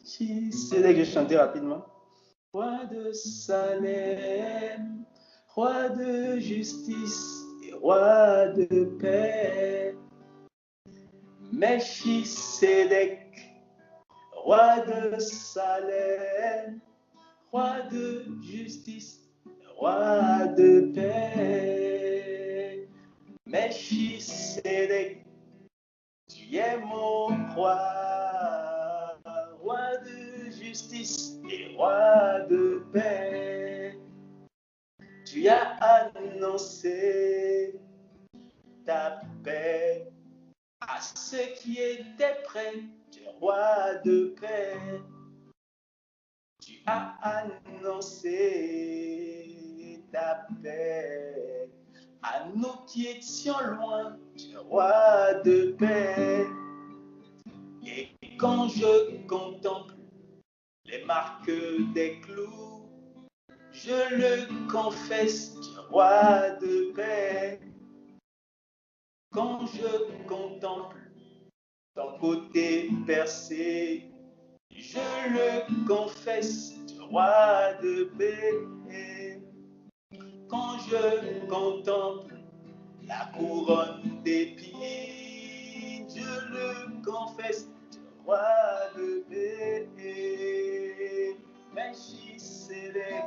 C'est dès que j'ai chanté rapidement. Roi de Salem, roi de justice et roi de paix. Melchisédek, roi de Salem, roi de justice, roi de paix. Melchisédek, tu es mon roi, roi de justice et roi de paix. Tu as annoncé ta paix à ceux qui étaient près, tu es roi de paix. Tu as annoncé ta paix à nous qui étions loin, tu es roi de paix. Et quand je contemple les marques des clous, je le confesse, tu es roi de paix. Quand je contemple ton côté percé, je le confesse, tu es roi de paix. Quand je contemple la couronne d'épines, je le confesse, tu es roi de paix. Melchisédek,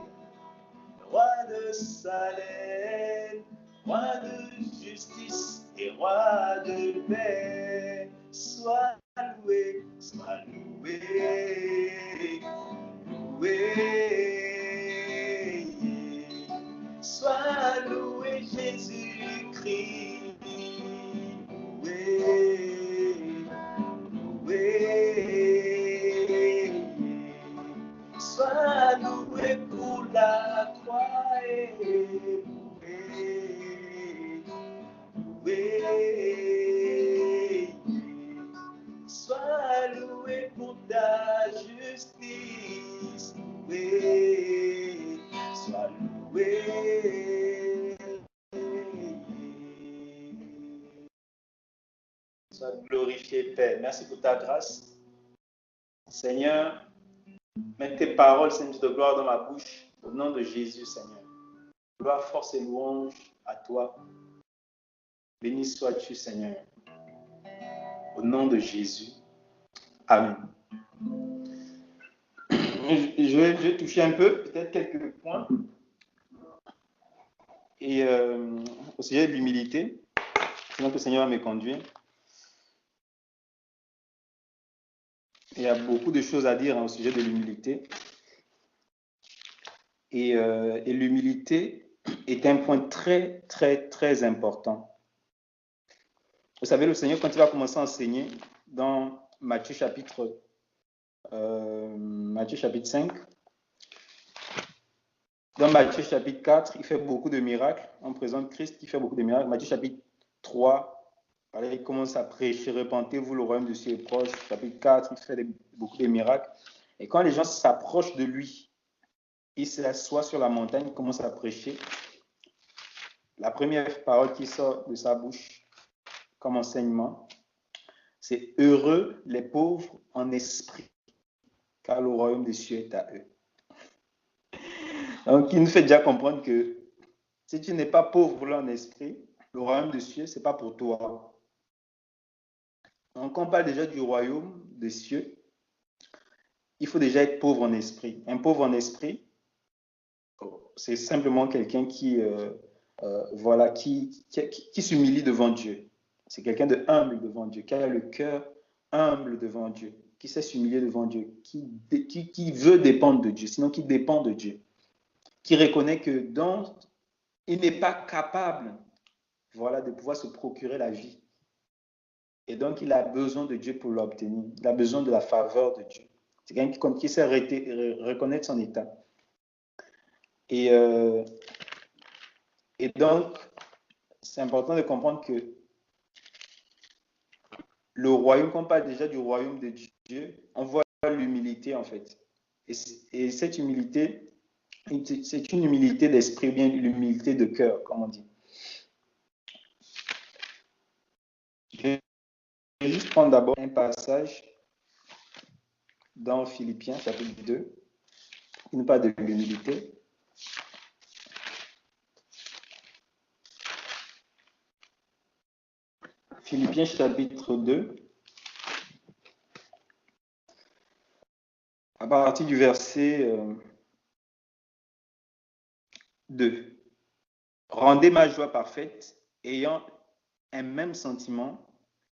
roi de Salem, roi de justice et roi de paix. Sois loué, loué. Sois loué Jésus-Christ. Loué. Sois loué pour la croix et loué. Sois loué pour ta justice. Loué. Sois loué. Sois glorifié, Père. Merci pour ta grâce. Seigneur, mets tes paroles, Seigneur, de gloire dans ma bouche. Au nom de Jésus, Seigneur. Gloire, force et louange à toi. Béni sois-tu, Seigneur. Au nom de Jésus. Amen. Je vais toucher un peu, peut-être quelques points. Et au sujet de l'humilité, sinon que le Seigneur va me conduire. Il y a beaucoup de choses à dire au sujet de l'humilité. Et l'humilité est un point très, très, très important. Vous savez, le Seigneur, quand il va commencer à enseigner dans Matthieu chapitre 5, dans Matthieu chapitre 4, il fait beaucoup de miracles. On présente Christ qui fait beaucoup de miracles. Matthieu chapitre 3, il commence à prêcher, repentez-vous, le royaume de Dieu est proche. Chapitre 4, il fait beaucoup de miracles. Et quand les gens s'approchent de lui, il s'assoit sur la montagne, il commence à prêcher. La première parole qui sort de sa bouche comme enseignement, c'est « Heureux les pauvres en esprit, car le royaume des cieux est à eux. » Donc, il nous fait déjà comprendre que si tu n'es pas pauvre là en esprit, le royaume des cieux, ce n'est pas pour toi. Donc, quand on parle déjà du royaume des cieux, il faut déjà être pauvre en esprit. Un pauvre en esprit, c'est simplement quelqu'un qui s'humilie devant Dieu. C'est quelqu'un de humble devant Dieu, qui a le cœur humble devant Dieu, qui sait s'humilier devant Dieu, qui veut dépendre de Dieu, sinon qui dépend de Dieu, qui reconnaît que il n'est pas capable de pouvoir se procurer la vie. Et donc, il a besoin de Dieu pour l'obtenir. Il a besoin de la faveur de Dieu. C'est quelqu'un qui sait reconnaître son état. Et donc, c'est important de comprendre que le royaume, quand on parle déjà du royaume de Dieu, on voit l'humilité en fait. Et cette humilité, c'est une humilité d'esprit, bien l'humilité de cœur, comme on dit. Je vais juste prendre d'abord un passage dans Philippiens, chapitre 2. Il nous parle de l'humilité. Philippiens, chapitre 2. À partir du verset 2. Rendez ma joie parfaite, ayant un même sentiment,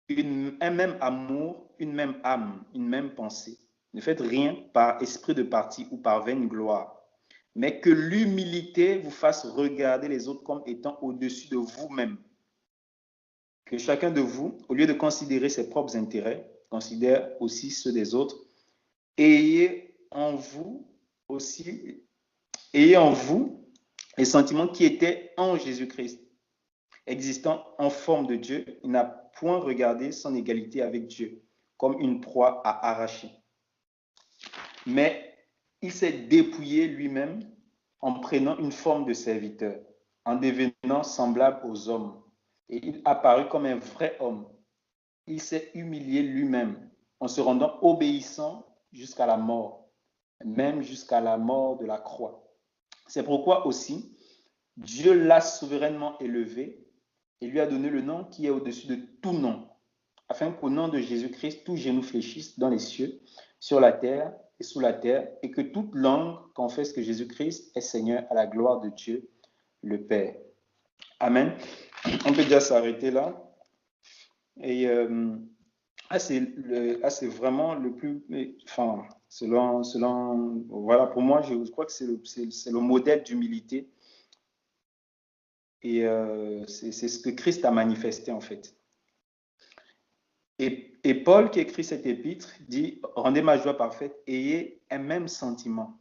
un même amour, une même âme, une même pensée. Ne faites rien par esprit de parti ou par vaine gloire, mais que l'humilité vous fasse regarder les autres comme étant au-dessus de vous-même. Que chacun de vous, au lieu de considérer ses propres intérêts, considère aussi ceux des autres. Ayez en vous les sentiments qui étaient en Jésus-Christ. Existant en forme de Dieu, il n'a point regardé son égalité avec Dieu comme une proie à arracher. Mais il s'est dépouillé lui-même en prenant une forme de serviteur, en devenant semblable aux hommes. Et il apparut comme un vrai homme. Il s'est humilié lui-même en se rendant obéissant jusqu'à la mort, même jusqu'à la mort de la croix. C'est pourquoi aussi Dieu l'a souverainement élevé et lui a donné le nom qui est au-dessus de tout nom, afin qu'au nom de Jésus-Christ, tout genou fléchisse dans les cieux, sur la terre et sous la terre, et que toute langue confesse que Jésus-Christ est Seigneur à la gloire de Dieu, le Père. Amen. On peut déjà s'arrêter là. Et c'est vraiment le plus... Enfin, voilà, pour moi, je crois que c'est le modèle d'humilité. Et c'est ce que Christ a manifesté, en fait. Et Paul, qui écrit cet épître, dit « Rendez ma joie parfaite, ayez un même sentiment. »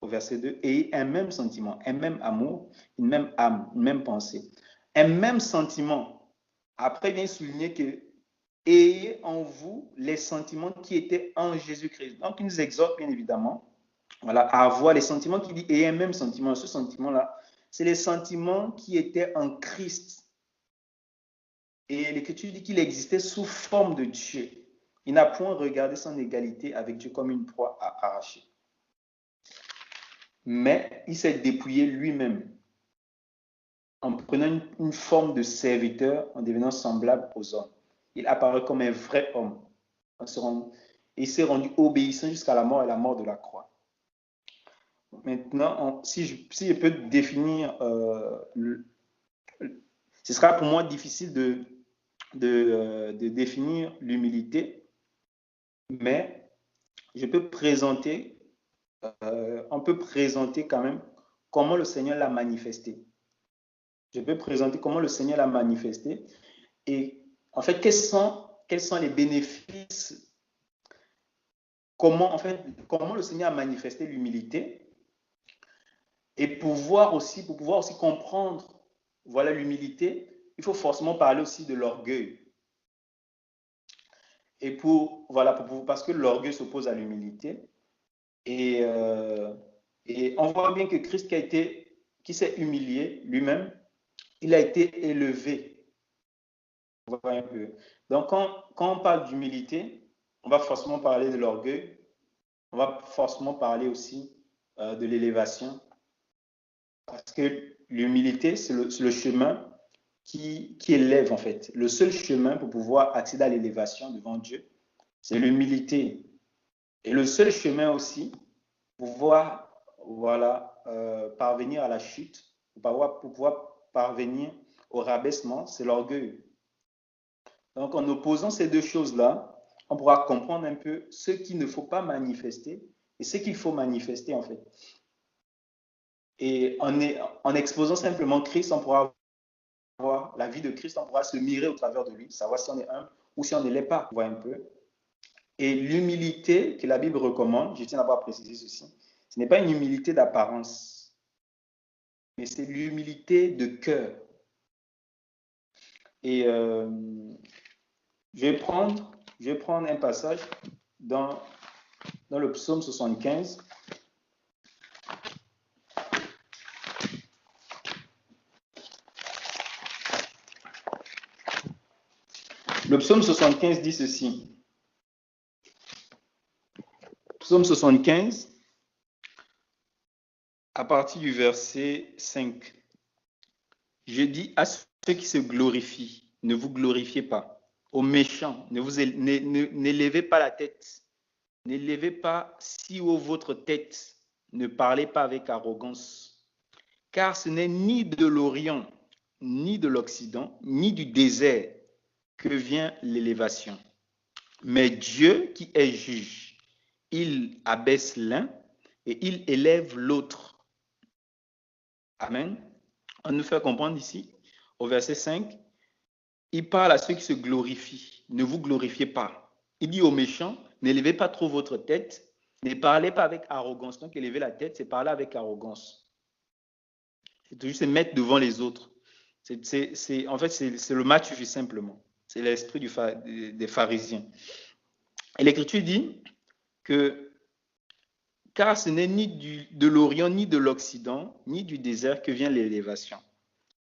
Au verset 2, « Ayez un même sentiment, un même amour, une même âme, une même pensée. » Un même sentiment. Après, il vient souligner que « Ayez en vous les sentiments qui étaient en Jésus-Christ. » Donc, il nous exhorte, bien évidemment, voilà, à avoir les sentiments qui dit « Ayez un même sentiment. » Ce sentiment-là, c'est les sentiments qui étaient en Christ. Et l'Écriture dit qu'il existait sous forme de Dieu. Il n'a point regardé son égalité avec Dieu comme une proie à arracher. Mais il s'est dépouillé lui-même en prenant une forme de serviteur, en devenant semblable aux hommes. Il apparaît comme un vrai homme. Il s'est rendu obéissant jusqu'à la mort et la mort de la croix. Maintenant, si je peux définir, ce sera pour moi difficile de définir l'humilité, mais on peut présenter quand même comment le Seigneur l'a manifesté. Je peux présenter comment le Seigneur l'a manifesté et en fait, quels sont les bénéfices, comment le Seigneur a manifesté l'humilité et pour pouvoir aussi comprendre voilà l'humilité, il faut forcément parler aussi de l'orgueil. Et parce que l'orgueil s'oppose à l'humilité. Et on voit bien que Christ qui s'est humilié lui-même, il a été élevé. On voit un peu. Donc, quand on parle d'humilité, on va forcément parler de l'orgueil. On va forcément parler aussi de l'élévation. Parce que l'humilité, c'est le chemin qui élève, en fait. Le seul chemin pour pouvoir accéder à l'élévation devant Dieu, c'est l'humilité. Et le seul chemin aussi pour pouvoir parvenir à la chute, pour pouvoir parvenir au rabaissement, c'est l'orgueil. Donc, en opposant ces deux choses-là, on pourra comprendre un peu ce qu'il ne faut pas manifester et ce qu'il faut manifester, en fait. Et en exposant simplement Christ, on pourra voir la vie de Christ, on pourra se mirer au travers de lui, savoir si on est humble ou si on ne l'est pas, on voit un peu. Et l'humilité que la Bible recommande, je tiens d'abord à préciser ceci, ce n'est pas une humilité d'apparence, mais c'est l'humilité de cœur. Et je vais prendre un passage dans le psaume 75. Le psaume 75 dit ceci. Psaume 75, à partir du verset 5. Je dis à ceux qui se glorifient, ne vous glorifiez pas. Aux méchants, n'élevez pas la tête. N'élevez pas si haut votre tête. Ne parlez pas avec arrogance. Car ce n'est ni de l'Orient, ni de l'Occident, ni du désert que vient l'élévation. Mais Dieu qui est juge, il abaisse l'un et il élève l'autre. Amen. On nous fait comprendre ici, au verset 5, il parle à ceux qui se glorifient. Ne vous glorifiez pas. Il dit aux méchants, n'élevez pas trop votre tête, ne parlez pas avec arrogance. Donc, élever la tête, c'est parler avec arrogance. C'est toujours se mettre devant les autres. En fait, c'est le match fait simplement. C'est l'esprit des pharisiens. Et l'Écriture dit que car ce n'est ni de l'Orient, ni de l'Occident, ni du désert que vient l'élévation.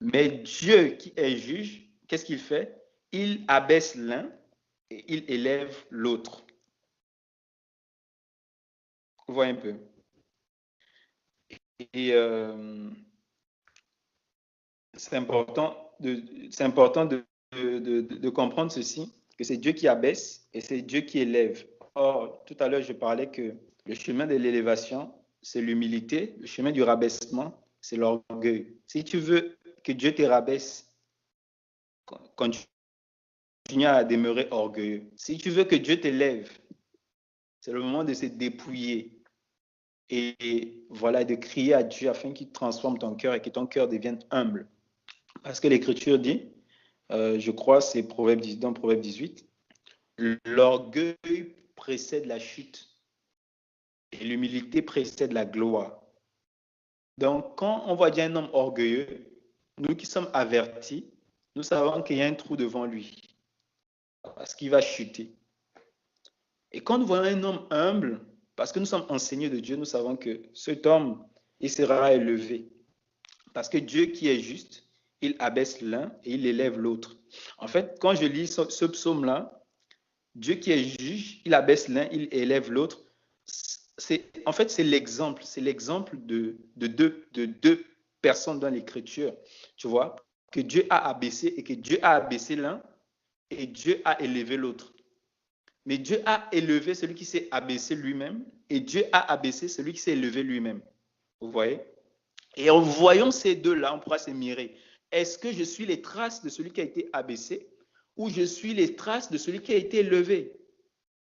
Mais Dieu qui est juge, qu'est-ce qu'il fait? Il abaisse l'un et il élève l'autre. Vous voyez un peu. Et c'est important de comprendre ceci, que c'est Dieu qui abaisse et c'est Dieu qui élève. Or, tout à l'heure, je parlais que le chemin de l'élévation, c'est l'humilité. Le chemin du rabaissement, c'est l'orgueil. Si tu veux que Dieu te rabaisse, continue à demeurer orgueilleux. Si tu veux que Dieu t'élève, c'est le moment de se dépouiller et voilà, de crier à Dieu afin qu'il transforme ton cœur et que ton cœur devienne humble. Parce que l'Écriture dit, je crois, c'est dans Proverbe 18, l'orgueil précède la chute et l'humilité précède la gloire. Donc, quand on voit dire un homme orgueilleux, nous qui sommes avertis, nous savons qu'il y a un trou devant lui parce qu'il va chuter. Et quand nous voyons un homme humble, parce que nous sommes enseignés de Dieu, nous savons que cet homme, il sera élevé. Parce que Dieu qui est juste, il abaisse l'un et il élève l'autre. En fait, quand je lis ce psaume-là, Dieu qui est juge, il abaisse l'un, il élève l'autre. En fait, c'est l'exemple de deux personnes dans l'Écriture. Tu vois, que Dieu a abaissé et que Dieu a abaissé l'un et Dieu a élevé l'autre. Mais Dieu a élevé celui qui s'est abaissé lui-même et Dieu a abaissé celui qui s'est élevé lui-même. Vous voyez? Et en voyant ces deux-là, on pourra se mirer. Est-ce que je suis les traces de celui qui a été abaissé ou je suis les traces de celui qui a été élevé?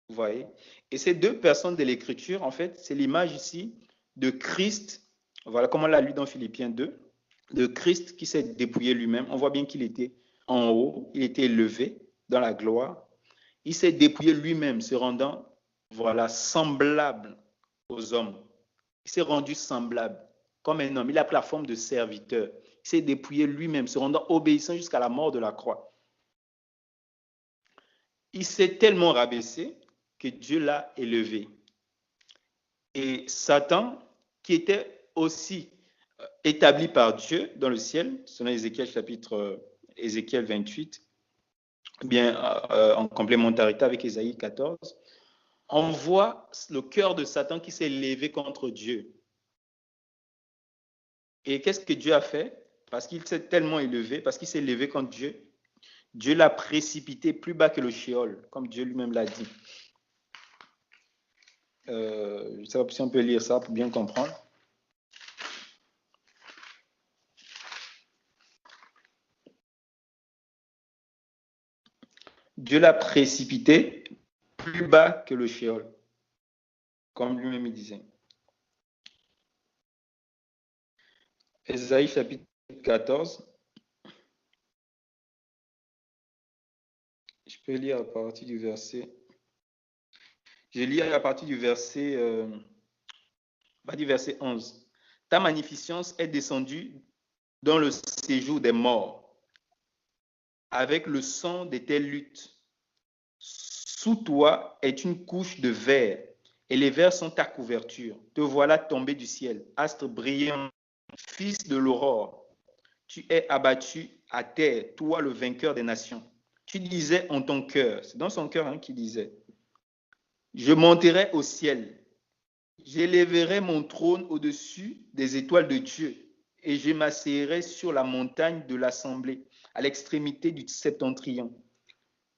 Vous voyez? Et ces deux personnes de l'Écriture, en fait, c'est l'image ici de Christ. Voilà comme on l'a lu dans Philippiens 2, de Christ qui s'est dépouillé lui-même. On voit bien qu'il était en haut, il était élevé dans la gloire. Il s'est dépouillé lui-même, se rendant, voilà, semblable aux hommes. Il s'est rendu semblable comme un homme. Il a pris la forme de serviteur. Il s'est dépouillé lui-même, se rendant obéissant jusqu'à la mort de la croix. Il s'est tellement rabaissé que Dieu l'a élevé. Et Satan, qui était aussi établi par Dieu dans le ciel, selon Ézéchiel 28, bien en complémentarité avec Ésaïe 14, on voit le cœur de Satan qui s'est levé contre Dieu. Et qu'est-ce que Dieu a fait? Parce qu'il s'est tellement élevé, parce qu'il s'est élevé contre Dieu, Dieu l'a précipité plus bas que le Sheol, comme Dieu lui-même l'a dit. Je ne sais pas si on peut lire ça pour bien comprendre. Dieu l'a précipité plus bas que le Sheol, comme lui-même il disait. Ésaïe chapitre 14. Je peux lire à partir du verset. Je lis à partir du verset 11. Ta magnificence est descendue dans le séjour des morts, avec le sang de tes luttes. Sous toi est une couche de verre, et les vers sont ta couverture. Te voilà tombé du ciel, astre brillant, fils de l'aurore. Tu es abattu à terre, toi le vainqueur des nations. Tu disais en ton cœur, c'est dans son cœur qu'il disait, je monterai au ciel. J'élèverai mon trône au-dessus des étoiles de Dieu et je m'assierai sur la montagne de l'assemblée, à l'extrémité du septentrion.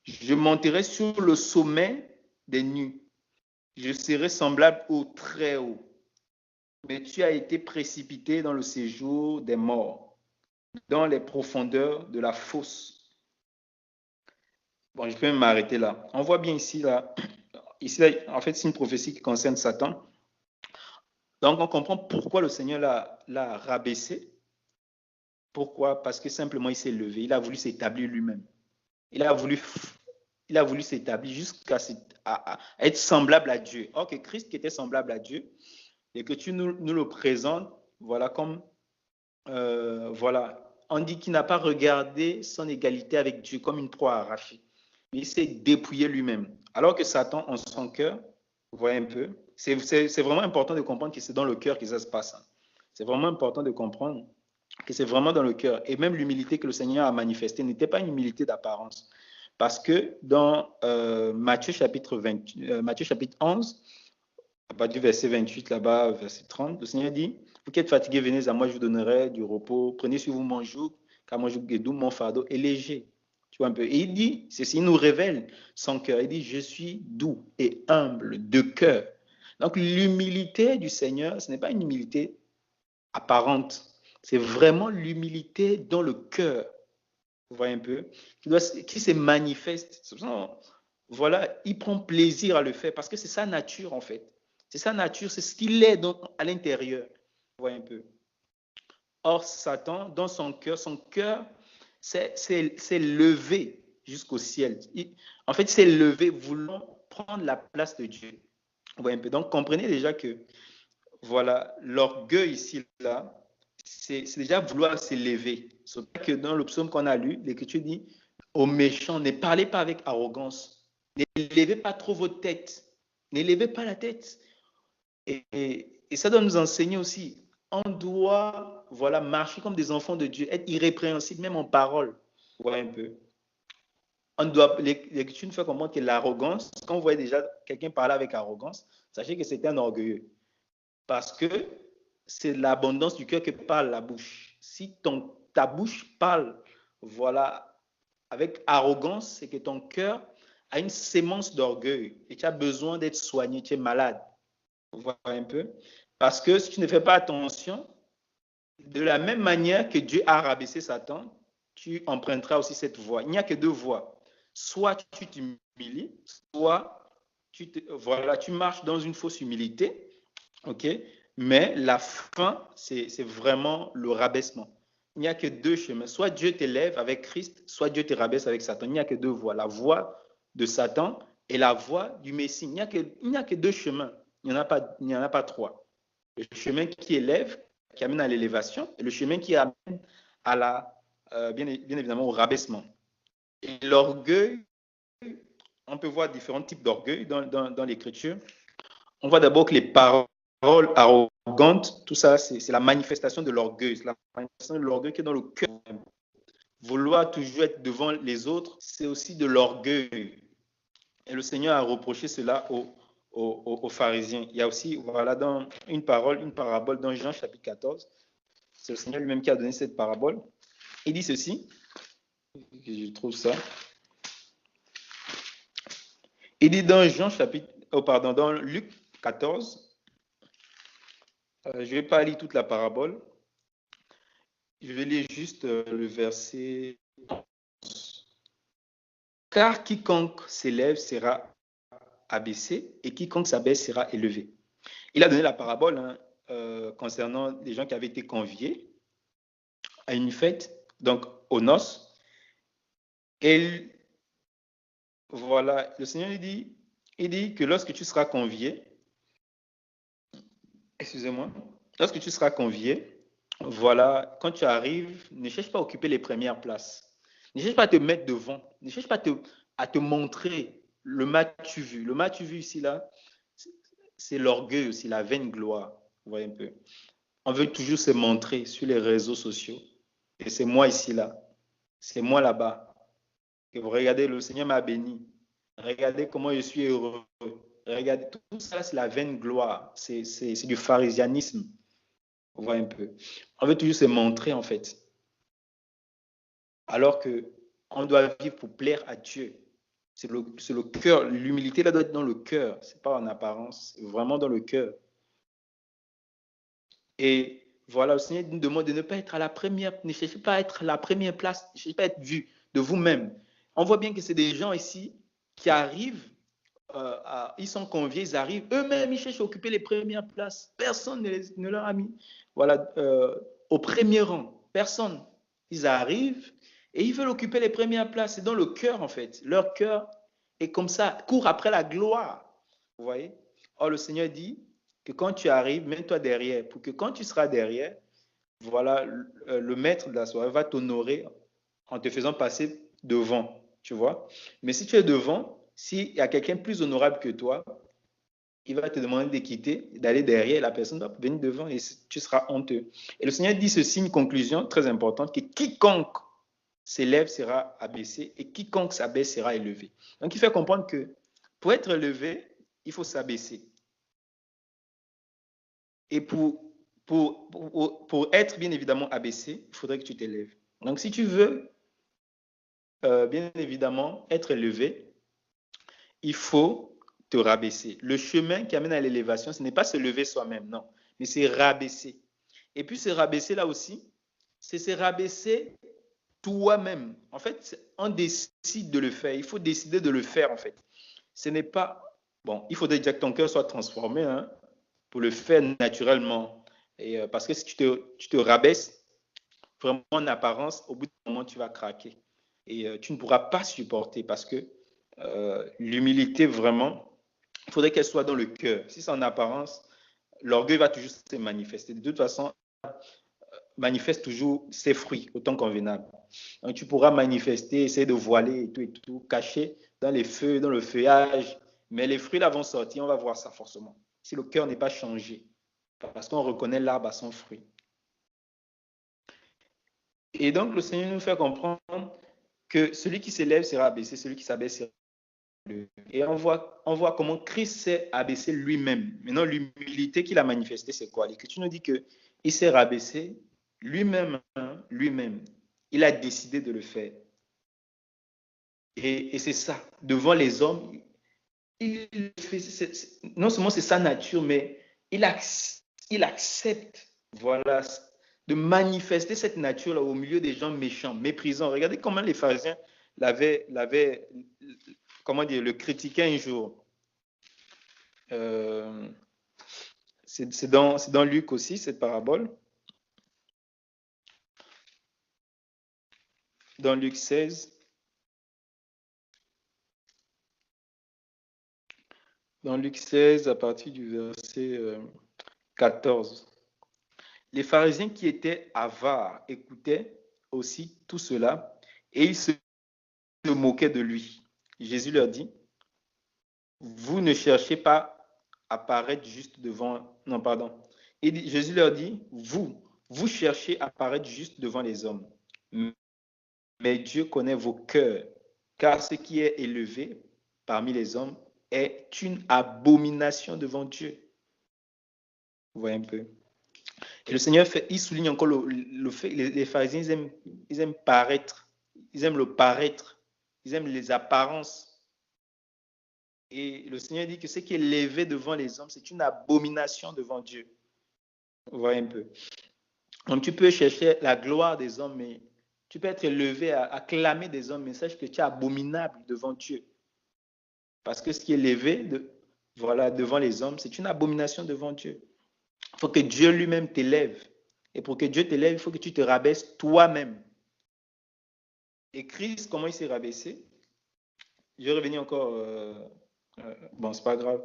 Je monterai sur le sommet des nues. Je serai semblable au Très-Haut. Mais tu as été précipité dans le séjour des morts, dans les profondeurs de la fosse. Bon, je peux m'arrêter là. On voit bien ici, là, en fait, c'est une prophétie qui concerne Satan. Donc, on comprend pourquoi le Seigneur l'a rabaissé. Pourquoi? Parce que simplement, il s'est levé. Il a voulu s'établir lui-même. Il a voulu s'établir jusqu'à être semblable à Dieu. Or que Christ qui était semblable à Dieu, et que tu nous le présentes, voilà, comme, voilà, on dit qu'il n'a pas regardé son égalité avec Dieu comme une proie arrachée. Mais il s'est dépouillé lui-même. Alors que Satan, en son cœur, vous voyez un peu, c'est vraiment important de comprendre que c'est dans le cœur que ça se passe. C'est vraiment important de comprendre que c'est vraiment dans le cœur. Et même l'humilité que le Seigneur a manifestée n'était pas une humilité d'apparence. Parce que dans Matthieu chapitre 11, à partir du verset 28, là-bas, verset 30, le Seigneur dit, vous qui êtes fatigués, venez à moi, je vous donnerai du repos. Prenez sur vous mon joug, car mon joug est doux, mon fardeau est léger. Tu vois un peu. Et il dit, ceci nous révèle son cœur. Il dit, je suis doux et humble de cœur. Donc l'humilité du Seigneur, ce n'est pas une humilité apparente. C'est vraiment l'humilité dans le cœur. Vous voyez un peu, qui se manifeste. Voilà, il prend plaisir à le faire parce que c'est sa nature en fait. C'est sa nature, c'est ce qu'il est à l'intérieur. Vous voyez un peu. Or, Satan, dans son cœur s'est levé jusqu'au ciel. En fait, il s'est levé voulant prendre la place de Dieu. Vous voyez un peu. Donc, comprenez déjà que, voilà, l'orgueil ici, là, c'est déjà vouloir s'élever. C'est pas que dans le psaume qu'on a lu, l'Écriture dit aux méchants, ne parlez pas avec arrogance, n'élevez pas trop votre tête, n'élevez pas la tête. Et ça doit nous enseigner aussi. On doit, voilà, marcher comme des enfants de Dieu, être irrépréhensible, même en parole. Vous voyez un peu. L'Écriture nous fait comprendre que l'arrogance, quand vous voyez déjà quelqu'un parler avec arrogance, sachez que c'est un orgueilleux. Parce que c'est l'abondance du cœur que parle la bouche. Si ta bouche parle, voilà, avec arrogance, c'est que ton cœur a une sémence d'orgueil et tu as besoin d'être soigné, tu es malade. Vous voyez un peu? Parce que si tu ne fais pas attention, de la même manière que Dieu a rabaissé Satan, tu emprunteras aussi cette voie. Il n'y a que deux voies. Soit tu t'humilies, soit voilà, tu marches dans une fausse humilité, ok? Mais la fin, c'est vraiment le rabaissement. Il n'y a que deux chemins. Soit Dieu t'élève avec Christ, soit Dieu te rabaisse avec Satan. Il n'y a que deux voies. La voie de Satan et la voie du Messie. Il n'y a que deux chemins. Il n'y en a pas trois. Le chemin qui élève, qui amène à l'élévation, et le chemin qui amène à bien évidemment au rabaissement. Et l'orgueil, on peut voir différents types d'orgueil dans l'Écriture. On voit d'abord que les paroles arrogantes, tout ça, c'est la manifestation de l'orgueil. C'est la manifestation de l'orgueil qui est dans le cœur. Vouloir toujours être devant les autres, c'est aussi de l'orgueil. Et le Seigneur a reproché cela aux pharisiens. Il y a aussi, voilà, dans une parabole dans Jean chapitre 14. C'est le Seigneur lui-même qui a donné cette parabole. Il dit ceci, je trouve ça. Il dit dans dans Luc 14, je ne vais pas lire toute la parabole, je vais lire juste le verset 11. Car quiconque s'élève sera abaissé et quiconque s'abaisse sera élevé. Il a donné la parabole concernant les gens qui avaient été conviés à une fête, donc aux noces. Et voilà, le Seigneur il dit que lorsque tu seras convié, lorsque tu seras convié, voilà, quand tu arrives, ne cherche pas à occuper les premières places. Ne cherche pas à te mettre devant. Ne cherche pas à te montrer le m'as-tu vu. Le m'as-tu vu ici, là, c'est l'orgueil aussi, la vaine gloire. Vous voyez un peu. On veut toujours se montrer sur les réseaux sociaux. Et c'est moi ici, là. C'est moi là-bas. Et vous regardez, le Seigneur m'a béni. Regardez comment je suis heureux. Regardez, tout ça, c'est la vaine gloire. C'est du pharisianisme. On voit un peu. On veut toujours se montrer, en fait. Alors que on doit vivre pour plaire à Dieu. C'est le cœur. L'humilité, là, doit être dans le cœur. Ce n'est pas en apparence. C'est vraiment dans le cœur. Et voilà, le Seigneur nous demande de ne pas être à la première, ne cherchez pas à être à la première place, ne cherchez pas à être vu de vous-même. On voit bien que c'est des gens ici qui arrivent, ils sont conviés, ils arrivent, eux-mêmes, ils cherchent à occuper les premières places. Personne ne leur a mis, voilà, au premier rang. Personne. Ils arrivent et ils veulent occuper les premières places. C'est dans le cœur, en fait. Leur cœur est comme ça, court après la gloire. Vous voyez? Or, le Seigneur dit, que quand tu arrives, mets-toi derrière, pour que quand tu seras derrière, voilà, le maître de la soirée va t'honorer en te faisant passer devant, tu vois. Mais si tu es devant, s'il y a quelqu'un plus honorable que toi, il va te demander de quitter, d'aller derrière, la personne va venir devant et tu seras honteux. Et le Seigneur dit ceci, une conclusion très importante, que quiconque s'élève sera abaissé et quiconque s'abaisse sera élevé. Donc il fait comprendre que pour être élevé, il faut s'abaisser. Et pour être bien évidemment abaissé, il faudrait que tu t'élèves. Donc, si tu veux bien évidemment être élevé, il faut te rabaisser. Le chemin qui amène à l'élévation, ce n'est pas se lever soi-même, non, mais c'est rabaisser. Et puis, se rabaisser là aussi, c'est se rabaisser toi-même. En fait, on décide de le faire. Il faut décider de le faire, en fait. Ce n'est pas... Bon, il faudrait déjà que ton cœur soit transformé, hein, pour le faire naturellement. Et parce que si tu te rabaisses vraiment en apparence, au bout d'un moment, tu vas craquer. Et tu ne pourras pas supporter parce que l'humilité, vraiment, il faudrait qu'elle soit dans le cœur. Si c'est en apparence, l'orgueil va toujours se manifester. De toute façon, manifeste toujours ses fruits autant convenable. Donc, tu pourras manifester, essayer de voiler et tout, cacher dans les feux, dans le feuillage. Mais les fruits là vont sortir, on va voir ça forcément. Si le cœur n'est pas changé, parce qu'on reconnaît l'arbre à son fruit. Et donc, le Seigneur nous fait comprendre que celui qui s'élève sera abaissé, celui qui s'abaisse sera élevé. Et on voit comment Christ s'est abaissé lui-même. Maintenant, l'humilité qu'il a manifestée, c'est quoi? L'Écriture nous dit qu'il s'est rabaissé lui-même, hein, lui-même. Il a décidé de le faire. Et c'est ça. Devant les hommes, il fait, non seulement c'est sa nature, mais il accepte, voilà, de manifester cette nature-là au milieu des gens méchants, méprisants. Regardez comment les pharisiens l'avaient comment dire, le critiquaient un jour. C'est dans Luc aussi, cette parabole. Dans Luc 16. Dans Luc 16, à partir du verset 14. Les pharisiens qui étaient avares écoutaient aussi tout cela et ils se moquaient de lui. Jésus leur dit, vous ne cherchez pas à paraître juste devant... Non, pardon. Et Jésus leur dit, vous cherchez à paraître juste devant les hommes. Mais Dieu connaît vos cœurs, car ce qui est élevé parmi les hommes est une abomination devant Dieu. Vous voyez un peu. Et le Seigneur, il souligne encore le fait, les pharisiens, ils aiment paraître, ils aiment le paraître, ils aiment les apparences. Et le Seigneur dit que ce qui est élevé devant les hommes, c'est une abomination devant Dieu. Vous voyez un peu. Donc tu peux chercher la gloire des hommes, mais tu peux être élevé à acclamer des hommes, mais sache que tu es abominable devant Dieu. Parce que ce qui est élevé voilà, devant les hommes, c'est une abomination devant Dieu. Il faut que Dieu lui-même t'élève. Et pour que Dieu t'élève, il faut que tu te rabaisses toi-même. Et Christ, comment il s'est rabaissé? Je vais revenir encore. Bon, c'est pas grave.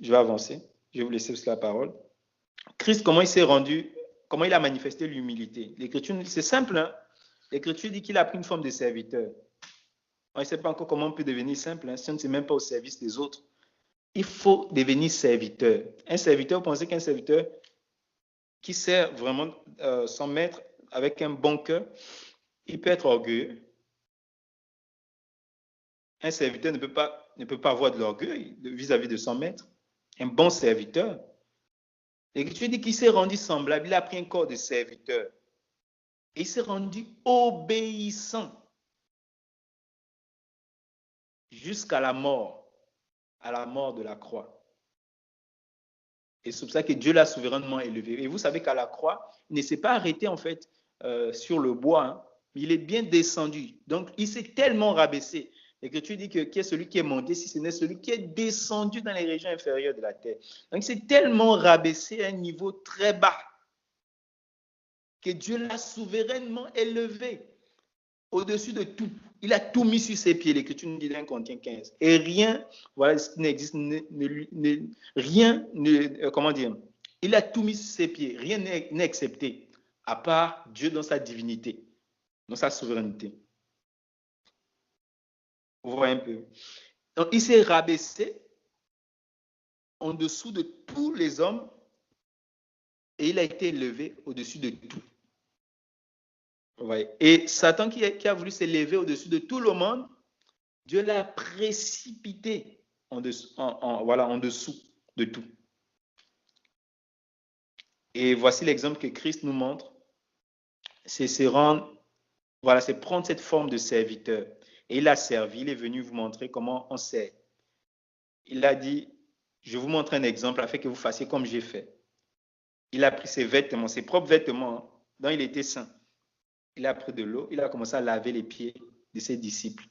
Je vais avancer. Je vais vous laisser la parole. Christ, comment il s'est rendu, comment il a manifesté l'humilité? L'Écriture, c'est simple, hein? L'Écriture dit qu'il a pris une forme de serviteur. On ne sait pas encore comment on peut devenir simple, hein, si on ne sait même pas au service des autres. Il faut devenir serviteur. Un serviteur, vous pensez qu'un serviteur qui sert vraiment son maître avec un bon cœur, il peut être orgueilleux. Un serviteur ne peut pas avoir de l'orgueil vis-à-vis de son maître. Un bon serviteur. L'Écriture dit qu'il s'est rendu semblable. Il a pris un corps de serviteur. Et il s'est rendu obéissant jusqu'à la mort, à la mort de la croix. Et c'est pour ça que Dieu l'a souverainement élevé. Et vous savez qu'à la croix, il ne s'est pas arrêté en fait sur le bois, hein. Il est bien descendu. Donc, il s'est tellement rabaissé. L'Écriture dit que qui est celui qui est monté, si ce n'est celui qui est descendu dans les régions inférieures de la terre. Donc, il s'est tellement rabaissé à un niveau très bas que Dieu l'a souverainement élevé au-dessus de tout. Il a tout mis sur ses pieds. L'Écriture nous dit dans 1 Corinthiens 15. Et rien, voilà, n'existe, rien, comment dire, il a tout mis sur ses pieds. Rien n'est accepté, à part Dieu dans sa divinité, dans sa souveraineté. Vous voyez un peu. Donc, il s'est rabaissé en dessous de tous les hommes et il a été élevé au-dessus de tout. Ouais. Et Satan qui a voulu s'élever au-dessus de tout le monde, Dieu l'a précipité en dessous de tout. Et voici l'exemple que Christ nous montre. C'est prendre cette forme de serviteur. Et il a servi, il est venu vous montrer comment on sert. Il a dit, je vous montre un exemple afin que vous fassiez comme j'ai fait. Il a pris ses vêtements, ses propres vêtements, dont il était saint. Il a pris de l'eau, il a commencé à laver les pieds de ses disciples.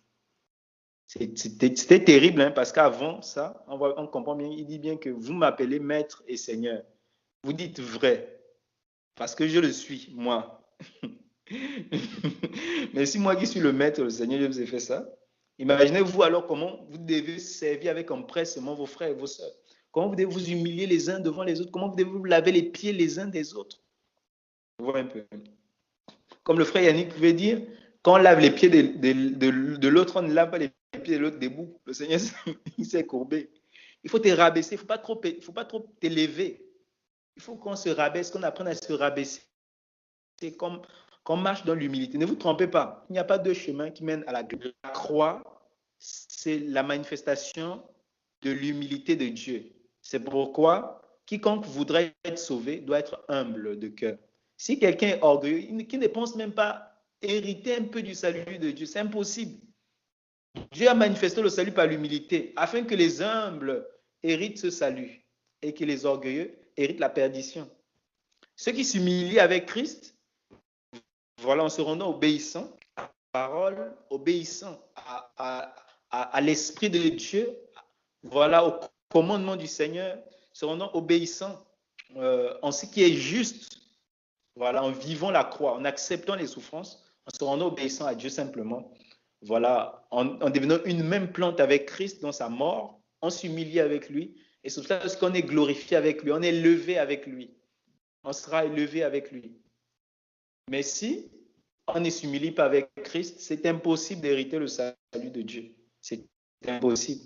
C'était terrible, hein, parce qu'avant ça, on comprend bien, il dit bien que vous m'appelez maître et seigneur. Vous dites vrai, parce que je le suis, moi. Mais si moi qui suis le maître, le seigneur, je vous ai fait ça, imaginez-vous alors comment vous devez servir avec empressement vos frères et vos sœurs. Comment vous devez vous humilier les uns devant les autres. Comment vous devez vous laver les pieds les uns des autres. Vous voyez un peu. Comme le frère Yannick pouvait dire, quand on lave les pieds de l'autre, on ne lave pas les pieds de l'autre debout. Le Seigneur, il s'est courbé. Il faut te rabaisser, il ne faut pas trop t'élever. Il faut qu'on se rabaisse, qu'on apprenne à se rabaisser. C'est comme qu'on marche dans l'humilité. Ne vous trompez pas, il n'y a pas deux chemins qui mènent à la gloire. La croix, c'est la manifestation de l'humilité de Dieu. C'est pourquoi quiconque voudrait être sauvé doit être humble de cœur. Si quelqu'un est orgueilleux, qui ne pense même pas hériter un peu du salut de Dieu, c'est impossible. Dieu a manifesté le salut par l'humilité, afin que les humbles héritent ce salut et que les orgueilleux héritent la perdition. Ceux qui s'humilient avec Christ, voilà, en se rendant obéissant à la parole, obéissant à l'Esprit de Dieu, voilà, au commandement du Seigneur, se rendant obéissant en ce qui est juste, voilà, en vivant la croix, en acceptant les souffrances, en se rendant obéissant à Dieu simplement, voilà, en devenant une même plante avec Christ dans sa mort, on s'humilie avec lui, et c'est pour ça qu'on est glorifié avec lui, on est levé avec lui, on sera élevé avec lui. Mais si on ne s'humilie pas avec Christ, c'est impossible d'hériter le salut de Dieu. C'est impossible.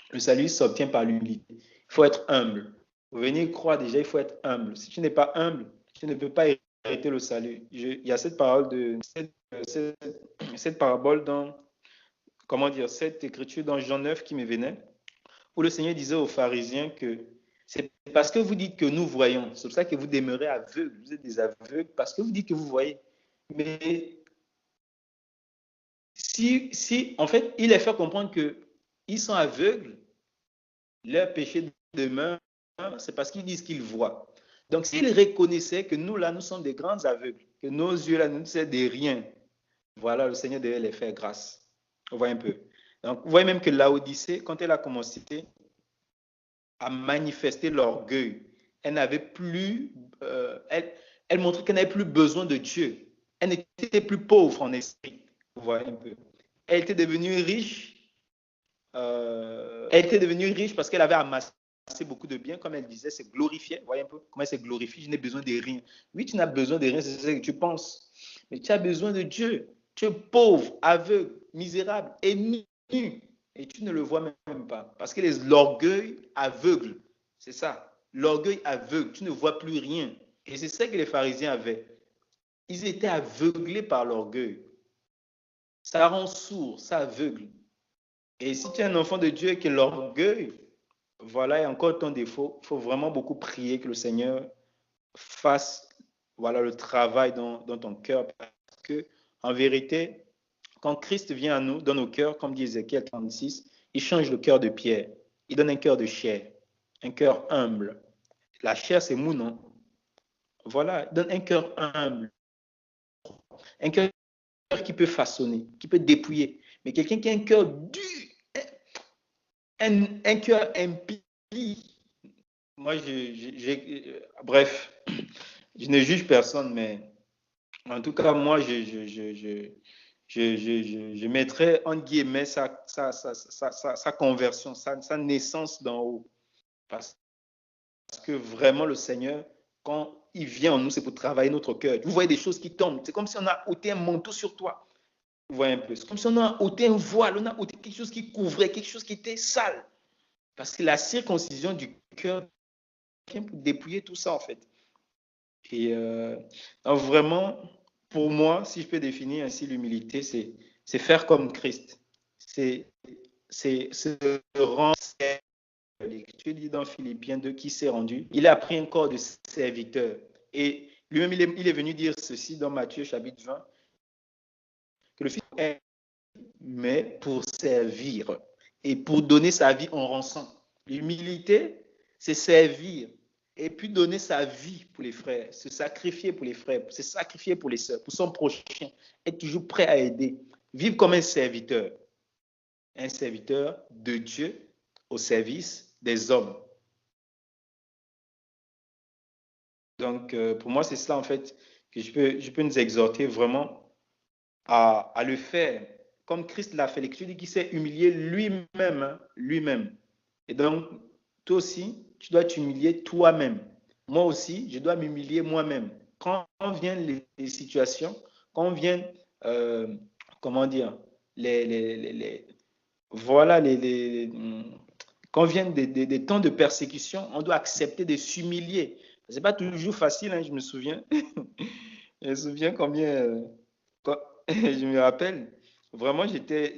Le salut s'obtient par l'humilité. Il faut être humble. Pour venir croire déjà, il faut être humble. Si tu n'es pas humble, tu ne peux pas hériter le salut. Il y a cette parabole dans, comment dire, cette écriture dans Jean 9 qui me venait, où le Seigneur disait aux pharisiens que c'est parce que vous dites que nous voyons, c'est pour ça que vous demeurez aveugles, vous êtes des aveugles, parce que vous dites que vous voyez. Mais si en fait, il les fait comprendre qu'ils sont aveugles, leur péché demeure, c'est parce qu'ils disent qu'ils voient. Donc, s'ils reconnaissaient que nous, là, nous sommes des grands aveugles, que nos yeux, là, nous ne sont des rien, voilà, le Seigneur devait les faire grâce. On voit un peu. Donc, vous voyez même que Laodicée, quand elle a commencé à manifester l'orgueil, elle n'avait plus, elle montrait qu'elle n'avait plus besoin de Dieu. Elle n'était plus pauvre en esprit. Vous voyez un peu. Elle était devenue riche. Elle était devenue riche parce qu'elle avait amassé beaucoup de biens, comme elle disait, c'est glorifié. Vous voyez un peu comment elle s'est glorifiée. Je n'ai besoin de rien. Oui, tu n'as besoin de rien, c'est ce que tu penses. Mais tu as besoin de Dieu. Tu es pauvre, aveugle, misérable et nu. Et tu ne le vois même pas. Parce que l'orgueil aveugle. C'est ça. L'orgueil aveugle. Tu ne vois plus rien. Et c'est ça que les pharisiens avaient. Ils étaient aveuglés par l'orgueil. Ça rend sourd, ça aveugle. Et si tu es un enfant de Dieu et que l'orgueil, voilà, est encore ton défaut, il faut vraiment beaucoup prier que le Seigneur fasse, voilà, le travail dans ton cœur. Parce que, en vérité, quand Christ vient à nous, dans nos cœurs, comme dit Ézéchiel 36, il change le cœur de pierre. Il donne un cœur de chair, un cœur humble. La chair, c'est mou, non? Voilà, il donne un cœur humble, un cœur qui peut façonner, qui peut dépouiller. Mais quelqu'un qui a un cœur dur, un cœur impie. Moi, bref, je ne juge personne, mais en tout cas, moi, je mettrais en guillemets sa conversion, sa naissance d'en haut. Parce que vraiment, le Seigneur, quand il vient en nous, c'est pour travailler notre cœur. Vous voyez des choses qui tombent. C'est comme si on a ôté un manteau sur toi. Vous voyez un peu. C'est comme si on a ôté un voile, on a ôté quelque chose qui couvrait, quelque chose qui était sale. Parce que la circoncision du cœur vient pour dépouiller tout ça, en fait. Et donc vraiment, pour moi, si je peux définir ainsi l'humilité, c'est faire comme Christ. C'est se rendre. Tu dis dans Philippiens 2 qui s'est rendu. Il a pris un corps de serviteur. Et lui-même, il est venu dire ceci dans Matthieu chapitre 20, que le Fils est mais pour servir et pour donner sa vie en rançon. L'humilité, c'est servir et puis donner sa vie pour les frères, se sacrifier pour les frères, se sacrifier pour les sœurs, pour son prochain, être toujours prêt à aider, vivre comme un serviteur de Dieu au service des hommes. Donc, pour moi, c'est cela en fait que je peux nous exhorter vraiment à le faire comme Christ l'a fait. L'Écriture dit qu'il s'est humilié lui-même, hein, lui-même. Et donc, toi aussi, tu dois t'humilier toi-même. Moi aussi, je dois m'humilier moi-même. Quand viennent les situations, quand viennent, comment dire, voilà, quand viennent des temps de persécution, on doit accepter de s'humilier. Ce n'est pas toujours facile, hein, je me souviens. Je me souviens combien, je me rappelle, vraiment,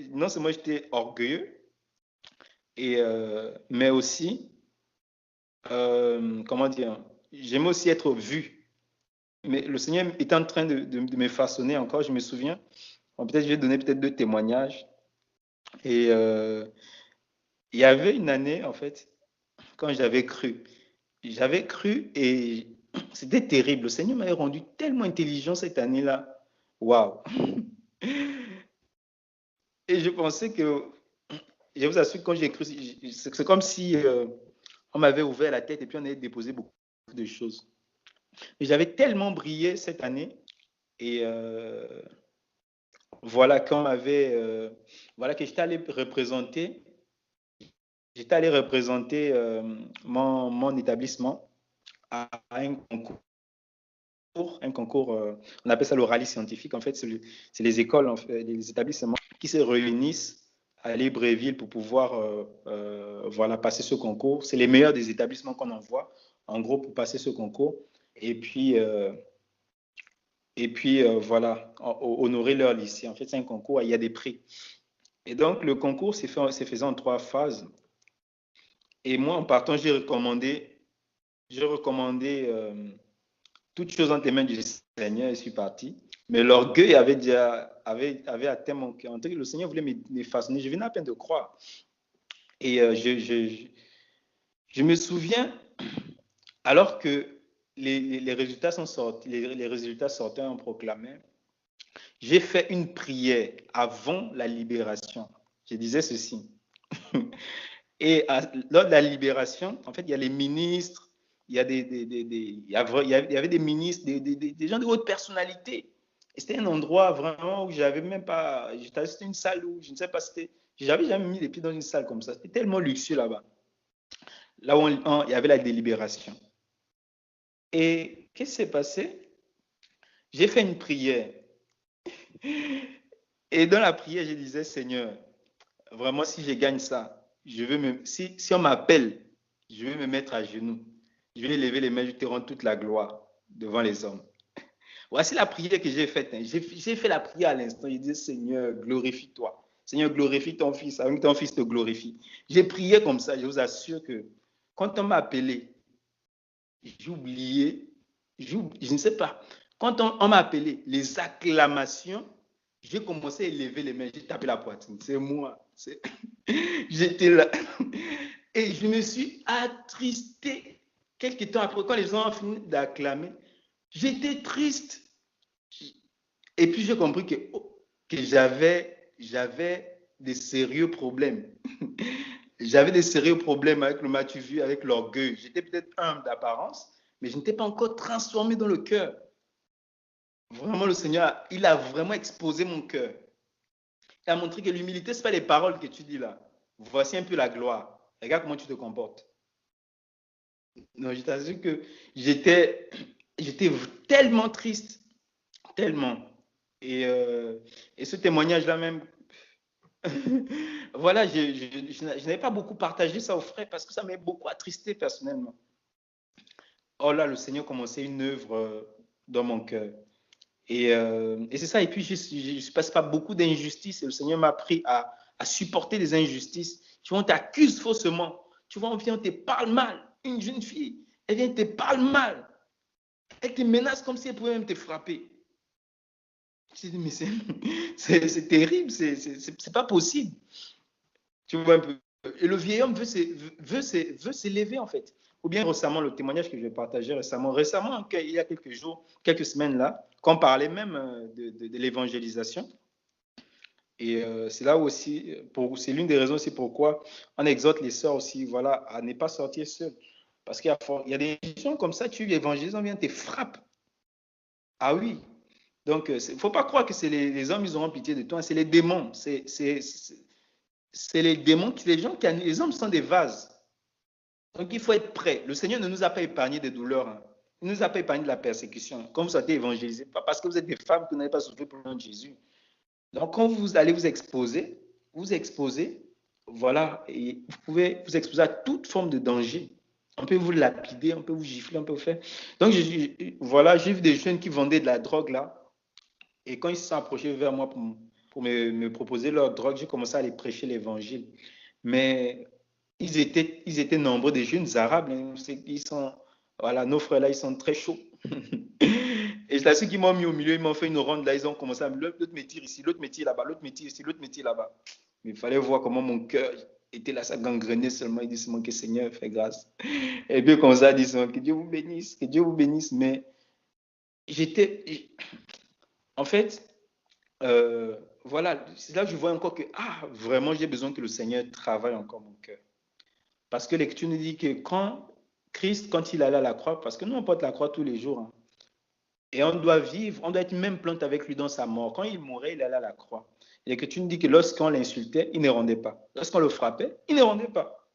non seulement j'étais orgueilleux, mais aussi, comment dire, j'aimais aussi être vu. Mais le Seigneur est en train de me façonner encore, je me souviens. Bon, peut-être je vais donner peut-être 2 témoignages. Et il y avait une année, en fait, quand j'avais cru. J'avais cru et c'était terrible. Le Seigneur m'avait rendu tellement intelligent cette année-là. Waouh! Et je pensais que, je vous assure, quand j'ai cru, c'est comme si on m'avait ouvert la tête et puis on avait déposé beaucoup de choses. Mais j'avais tellement brillé cette année et voilà qu'on m'avait, voilà que j'étais allé représenter mon établissement à un concours. On appelle ça le rallye scientifique. En fait, c'est les écoles, en fait, les établissements qui se réunissent à Libreville pour pouvoir voilà, passer ce concours. C'est les meilleurs des établissements qu'on envoie, en gros, pour passer ce concours. Et puis voilà, honorer leur lycée. En fait, c'est un concours, il y a des prix. Et donc, le concours s'est fait en 3 phases. Et moi, en partant, j'ai recommandé toutes choses entre les mains du Seigneur et je suis parti. Mais l'orgueil avait atteint mon cœur. En tout cas, le Seigneur voulait me façonner. Je venais à peine de croire. Et je me souviens, alors que les résultats sont sortis, les résultats sortaient, on proclamait, j'ai fait une prière avant la libération. Je disais ceci. Et lors de la libération, en fait, il y a les ministres, il y avait des ministres, des gens de haute personnalité. Et c'était un endroit vraiment où j'avais même pas, c'était une salle où je ne sais pas, j'avais jamais mis les pieds dans une salle comme ça. C'était tellement luxueux là-bas. Là où il y avait la délibération. Et qu'est-ce qui s'est passé? J'ai fait une prière. Et dans la prière, je disais, Seigneur, vraiment, si je gagne ça, si on m'appelle, je vais me mettre à genoux. Je vais lever les mains, je te rends toute la gloire devant les hommes. Voici la prière que j'ai faite. J'ai fait la prière à l'instant. Je dis, Seigneur, glorifie-toi. Seigneur, glorifie ton fils, avec ton fils te glorifie. J'ai prié comme ça, je vous assure que quand on m'a appelé, j'ai oublié, je ne sais pas, quand on m'a appelé, les acclamations, j'ai commencé à élever les mains, j'ai tapé la poitrine. C'est moi. J'étais là. Et je me suis attristé. Quelques temps après, quand les gens ont fini d'acclamer, j'étais triste. Et puis j'ai compris que j'avais des sérieux problèmes. J'avais des sérieux problèmes avec le matu-vu, avec l'orgueil. J'étais peut-être humble d'apparence, mais je n'étais pas encore transformé dans le cœur. Vraiment, le Seigneur, il a vraiment exposé mon cœur. Il a montré que l'humilité, ce n'est pas les paroles que tu dis là. Voici un peu la gloire. Regarde comment tu te comportes. Non, je t'assure que j'étais tellement triste, tellement. Et ce témoignage-là même, voilà, je n'avais pas beaucoup partagé ça aux frères parce que ça m'a beaucoup attristé personnellement. Oh là, le Seigneur commençait une œuvre dans mon cœur. Et c'est ça. Et puis, je ne passe pas beaucoup d'injustices. Et le Seigneur m'a appris à supporter des injustices. Tu vois, on t'accuse faussement. Tu vois, on vient, on te parle mal. Une jeune fille, elle vient, te parle mal. Elle te menace comme si elle pouvait même te frapper. Je dis, mais c'est terrible, c'est pas possible. Tu vois un peu. Et le vieil homme veut s'élever en fait. Ou bien récemment, le témoignage que je vais partager récemment, il y a quelques jours, quelques semaines là, qu'on parlait même de l'évangélisation. Et c'est là aussi, c'est l'une des raisons aussi pourquoi on exhorte les sœurs aussi, voilà, à ne pas sortir seules. Parce qu'il y a des gens comme ça, tu évangélises, on vient te frappe. Ah oui. Donc, il ne faut pas croire que c'est les hommes, ils auront pitié de toi, c'est les démons. C'est les démons, les hommes sont des vases. Donc, il faut être prêt. Le Seigneur ne nous a pas épargné des douleurs. Hein. Il ne nous a pas épargné de la persécution. Quand vous sortez évangéliser, pas parce que vous êtes des femmes que vous n'avez pas souffert pour le nom de Jésus. Donc, quand vous allez vous exposer, voilà, et vous pouvez vous exposer à toute forme de danger. On peut vous lapider, on peut vous gifler, on peut vous faire. Donc, voilà, j'ai vu des jeunes qui vendaient de la drogue là. Et quand ils se sont approchés vers moi pour me proposer leur drogue, j'ai commencé à les prêcher l'évangile. Mais ils étaient nombreux, des jeunes arabes. Hein. Voilà, nos frères là, ils sont très chauds. Et c'est à ceux qui m'ont mis au milieu, ils m'ont fait une ronde là, ils ont commencé à l'autre me tire ici, l'autre me tire là-bas, l'autre me tire ici, l'autre me tire là-bas. Mais il fallait voir comment mon cœur était là, ça gangrenait seulement. Il dit seulement que Seigneur, fais grâce. Et puis comme ça, il dit seulement que Dieu vous bénisse, que Dieu vous bénisse. Mais en fait, voilà, c'est là que je vois encore que, vraiment, j'ai besoin que le Seigneur travaille encore mon cœur. Parce que l'Écriture nous dit que quand Christ, quand il allait à la croix, parce que nous, on porte la croix tous les jours, hein, et on doit vivre, on doit être même plante avec lui dans sa mort. Quand il mourait, il allait à la croix. L'Écriture nous dit que lorsqu'on l'insultait, il ne rendait pas. Lorsqu'on le frappait, il ne rendait pas.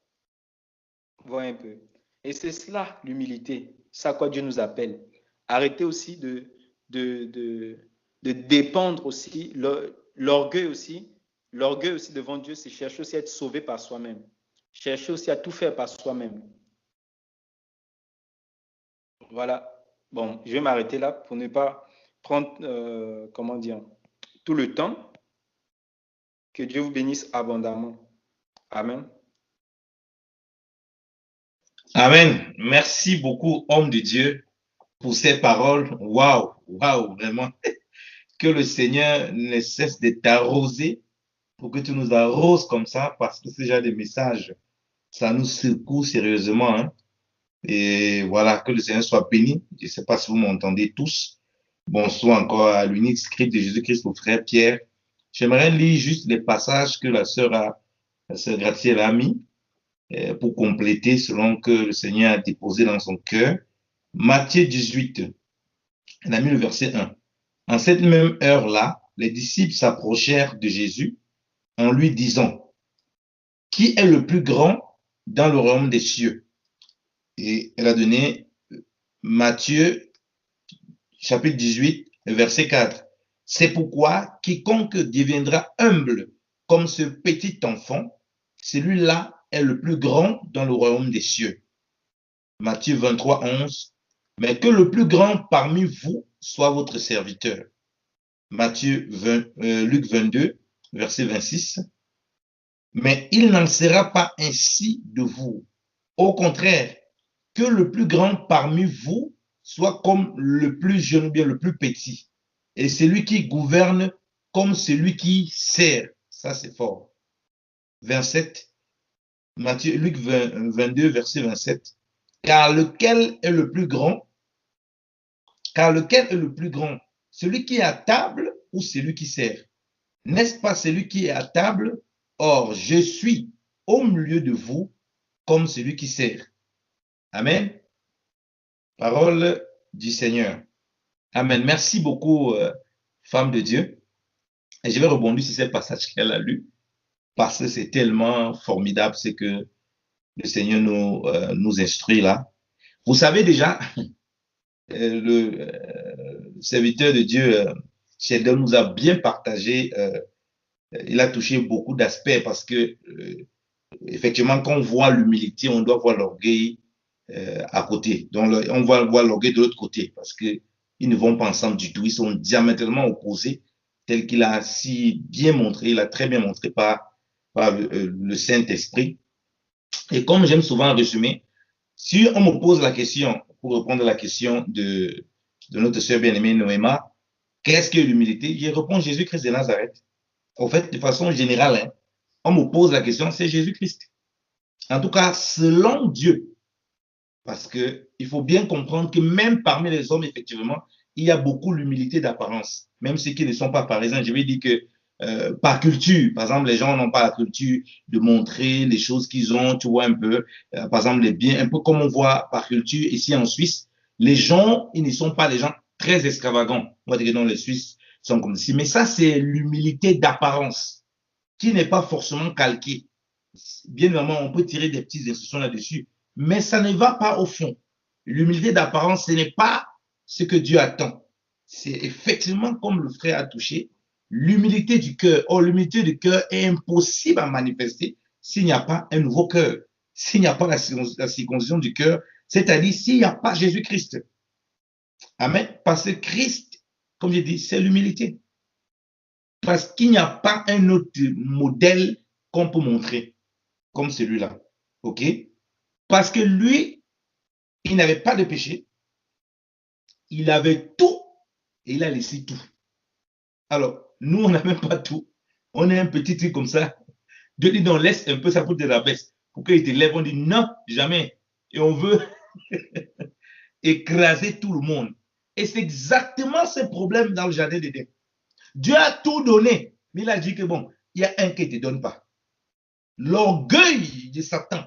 Voilà un peu. Et c'est cela, l'humilité. C'est à quoi Dieu nous appelle. Arrêtez aussi de dépendre aussi, l'orgueil aussi devant Dieu, c'est chercher aussi à être sauvé par soi-même. Chercher aussi à tout faire par soi-même. Voilà. Bon, je vais m'arrêter là pour ne pas prendre, tout le temps. Que Dieu vous bénisse abondamment. Amen. Amen. Merci beaucoup, homme de Dieu, pour ces paroles. Waouh, waouh, vraiment. Que le Seigneur ne cesse de t'arroser pour que tu nous arroses comme ça, parce que ce genre de messages, ça nous secoue sérieusement. Hein. Et voilà, que le Seigneur soit béni. Je ne sais pas si vous m'entendez tous. Bonsoir encore à l'unique script de Jésus-Christ, au frère Pierre. J'aimerais lire juste les passages que la sœur Gratiel a mis pour compléter selon que le Seigneur a déposé dans son cœur. Matthieu 18, elle a mis le verset 1. En cette même heure-là, les disciples s'approchèrent de Jésus en lui disant, qui est le plus grand dans le royaume des cieux? Et elle a donné Matthieu chapitre 18, verset 4. C'est pourquoi quiconque deviendra humble comme ce petit enfant, celui-là est le plus grand dans le royaume des cieux. Matthieu 23, 11. Mais que le plus grand parmi vous soit votre serviteur. Luc 22, verset 26. Mais il n'en sera pas ainsi de vous. Au contraire, que le plus grand parmi vous soit comme le plus jeune ou bien le plus petit. Et celui qui gouverne comme celui qui sert. Ça, c'est fort. 27, Luc 22, verset 27. Car lequel est le plus grand? Car lequel est le plus grand? Celui qui est à table ou celui qui sert? N'est-ce pas celui qui est à table? Or, je suis au milieu de vous comme celui qui sert. Amen. Parole du Seigneur. Amen. Merci beaucoup, femme de Dieu. Et je vais rebondir sur ces passages qu'elle a lus parce que c'est tellement formidable ce que le Seigneur nous instruit là. Vous savez déjà, le serviteur de Dieu, Sheldon, nous a bien partagé, il a touché beaucoup d'aspects parce que, effectivement, quand on voit l'humilité, on doit voir l'orgueil à côté. Donc, on va voir l'orgueil de l'autre côté parce qu'ils ne vont pas ensemble du tout. Ils sont diamétralement opposés, tel qu'il a si bien montré, il a très bien montré par le Saint-Esprit. Et comme j'aime souvent résumer, si on me pose la question, pour répondre à la question de notre sœur bien-aimée Noéma, qu'est-ce que l'humilité? Je réponds Jésus-Christ de Nazareth. En fait, de façon générale, hein, on me pose la question, c'est Jésus-Christ. En tout cas, selon Dieu. Parce qu'il faut bien comprendre que même parmi les hommes, effectivement, il y a beaucoup d'humilité d'apparence. Même ceux qui ne sont pas parisiens, je vais dire que par culture, par exemple, les gens n'ont pas la culture de montrer les choses qu'ils ont, tu vois, un peu, par exemple, les biens, un peu comme on voit par culture ici en Suisse, les gens, ils ne sont pas des gens très extravagants. On va dire que non, les Suisses sont comme ceci. Mais ça, c'est l'humilité d'apparence qui n'est pas forcément calquée. Bien évidemment, on peut tirer des petites instructions là-dessus, mais ça ne va pas au fond. L'humilité d'apparence, ce n'est pas ce que Dieu attend. C'est effectivement, comme le frère a touché, l'humilité du cœur. Or, l'humilité du cœur est impossible à manifester s'il n'y a pas un nouveau cœur, s'il n'y a pas la circoncision du cœur, c'est-à-dire s'il n'y a pas Jésus-Christ. Amen. Parce que Christ, comme je dis, c'est l'humilité. Parce qu'il n'y a pas un autre modèle qu'on peut montrer comme celui-là. OK? Parce que lui, il n'avait pas de péché. Il avait tout et il a laissé tout. Alors, nous, on n'a même pas tout. On est un petit truc comme ça. Dieu dit, non, laisse un peu, ça pour te rabaisse. Pour qu'il te lève, on dit non, jamais. Et on veut écraser tout le monde. Et c'est exactement ce problème dans le jardin d'Éden. Dieu a tout donné, mais il a dit que bon, il y a un qui ne te donne pas. L'orgueil de Satan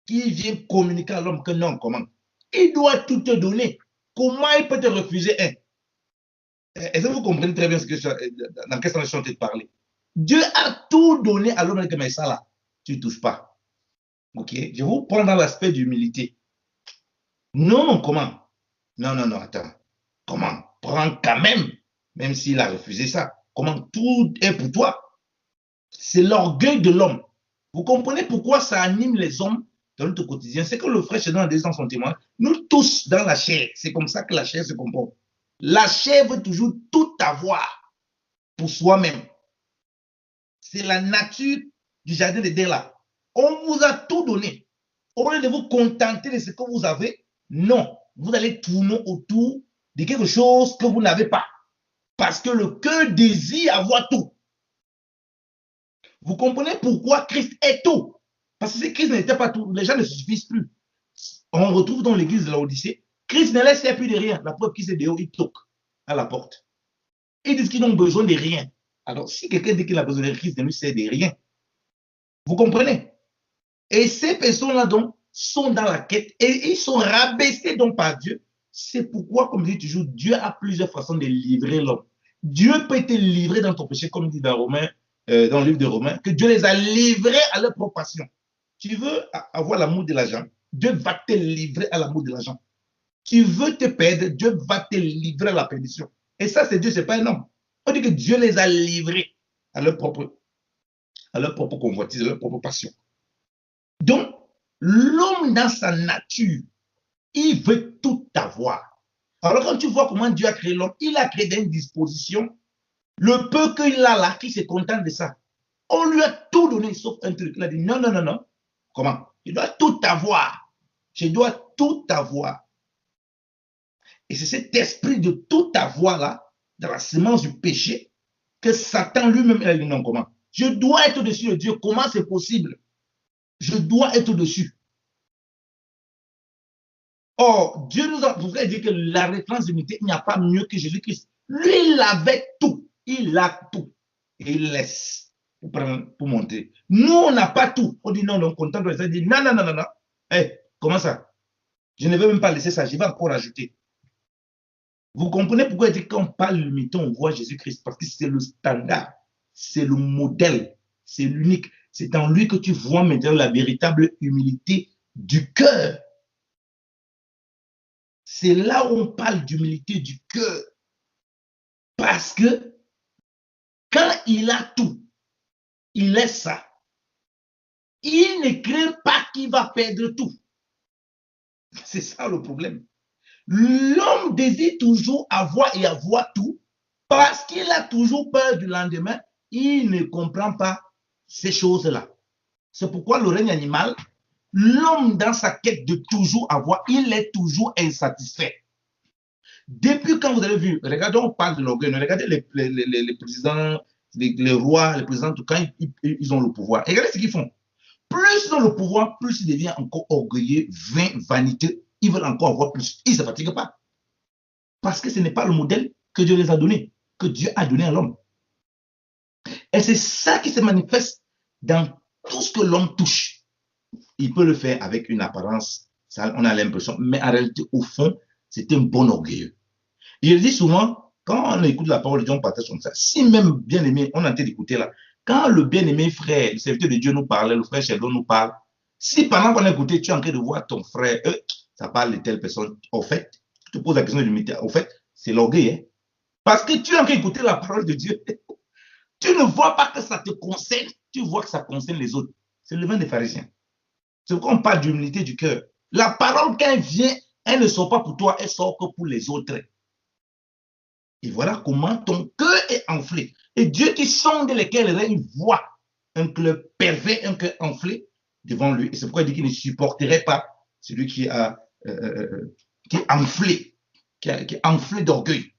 qui vient communiquer à l'homme que non, comment? Il doit tout te donner. Comment il peut te refuser un? Est-ce que vous comprenez très bien dans quel sens je suis en train de parler? Dieu a tout donné à l'homme, mais ça là, tu ne touches pas. Ok? Je vous prends dans l'aspect d'humilité. Non, non, comment? Non, non, non, attends. Comment? Prends quand même s'il a refusé ça. Comment tout est pour toi? C'est l'orgueil de l'homme. Vous comprenez pourquoi ça anime les hommes dans notre quotidien? C'est que le frère Chédon a dit dans son témoin, nous tous dans la chair, c'est comme ça que la chair se comporte. La chair veut toujours tout avoir pour soi-même. C'est la nature du jardin d'Éden là. On vous a tout donné. Au lieu de vous contenter de ce que vous avez, non, vous allez tourner autour de quelque chose que vous n'avez pas. Parce que le cœur désire avoir tout. Vous comprenez pourquoi Christ est tout? Parce que si Christ n'était pas tout, les gens ne se suffisent plus. On retrouve dans l'église de la Odyssée, Christ ne laisse plus de rien. La preuve qu'il s'est dehors, il toque à la porte. Ils disent qu'ils n'ont besoin de rien. Alors, si quelqu'un dit qu'il a besoin de Christ, ne lui sert de rien. Vous comprenez? Et ces personnes-là, donc, sont dans la quête et ils sont rabaissés donc par Dieu. C'est pourquoi, comme je dis toujours, Dieu a plusieurs façons de livrer l'homme. Dieu peut te livrer dans ton péché, comme dit dans Romains, dans le livre de Romains, que Dieu les a livrés à leur propre passion. Tu veux avoir l'amour de l'argent, Dieu va te livrer à l'amour de l'argent. Tu veux te perdre, Dieu va te livrer à la perdition. Et ça, c'est Dieu, ce n'est pas un homme. On dit que Dieu les a livrés à leur propre convoitise, à leur propre passion. Donc, l'homme dans sa nature, il veut tout avoir. Alors, quand tu vois comment Dieu a créé l'homme, il a créé une disposition Le peu qu'il a là, qui se contente de ça. On lui a tout donné, sauf un truc. Il a dit, non, non, non, non. Comment? Il doit tout avoir. Je dois tout avoir. Et c'est cet esprit de tout avoir là, dans la semence du péché, que Satan lui-même a dit, non, comment? Je dois être au-dessus de Dieu. Comment c'est possible? Je dois être au-dessus. Or, Dieu nous a dit que la référence d'unité, il n'y a pas mieux que Jésus-Christ. Lui, il avait tout. Il a tout. Et il laisse pour monter. Nous, on n'a pas tout. On dit non, on content de ça. Il dit non, non, non, non, non. Hey, comment ça? Je ne vais même pas laisser ça. Je vais encore ajouter. Vous comprenez pourquoi il dit qu'on parle l'unité, on voit Jésus-Christ? Parce que c'est le standard. C'est le modèle. C'est l'unique. C'est en lui que tu vois maintenant la véritable humilité du cœur. C'est là où on parle d'humilité du cœur. Parce que quand il a tout, il laisse ça. Il ne craint pas qu'il va perdre tout. C'est ça le problème. L'homme désire toujours avoir et avoir tout parce qu'il a toujours peur du lendemain. Il ne comprend pas ces choses-là. C'est pourquoi le règne animal, l'homme dans sa quête de toujours avoir, il est toujours insatisfait. Depuis quand vous avez vu, regardez, on parle de l'orgueil, regardez les présidents, les rois, les présidents, quand ils ont le pouvoir. Regardez ce qu'ils font. Plus ils ont le pouvoir, plus ils deviennent encore orgueilleux, vains, vaniteux. Ils veulent encore avoir plus. Ils ne se fatiguent pas. Parce que ce n'est pas le modèle que Dieu les a donné, que Dieu a donné à l'homme. Et c'est ça qui se manifeste dans tout ce que l'homme touche. Il peut le faire avec une apparence, ça, on a l'impression, mais en réalité, au fond, c'est un bon orgueilleux. Et je le dis souvent, quand on écoute la parole de Dieu, on partage comme ça. Si même bien-aimé, on a été d'écouter là, quand le bien-aimé frère, le serviteur de Dieu nous parlait, le frère Sheldon nous parle, si pendant qu'on a écouté, tu es en train de voir ton frère, ça parle de telle personne, au fait, tu te poses la question de l'humilité, au fait, c'est l'orgueil. Hein? Parce que tu es en train d'écouter la parole de Dieu. Tu ne vois pas que ça te concerne, tu vois que ça concerne les autres. C'est le vin des pharisiens. C'est pourquoi on parle d'humilité du cœur. La parole, quand elle vient, elle ne sort pas pour toi, elle sort que pour les autres. Et voilà comment ton cœur est enflé. Et Dieu qui sonde lesquels il voit un cœur pervers, un cœur enflé devant lui. Et c'est pourquoi il dit qu'il ne supporterait pas celui qui est enflé, qui est enflé d'orgueil.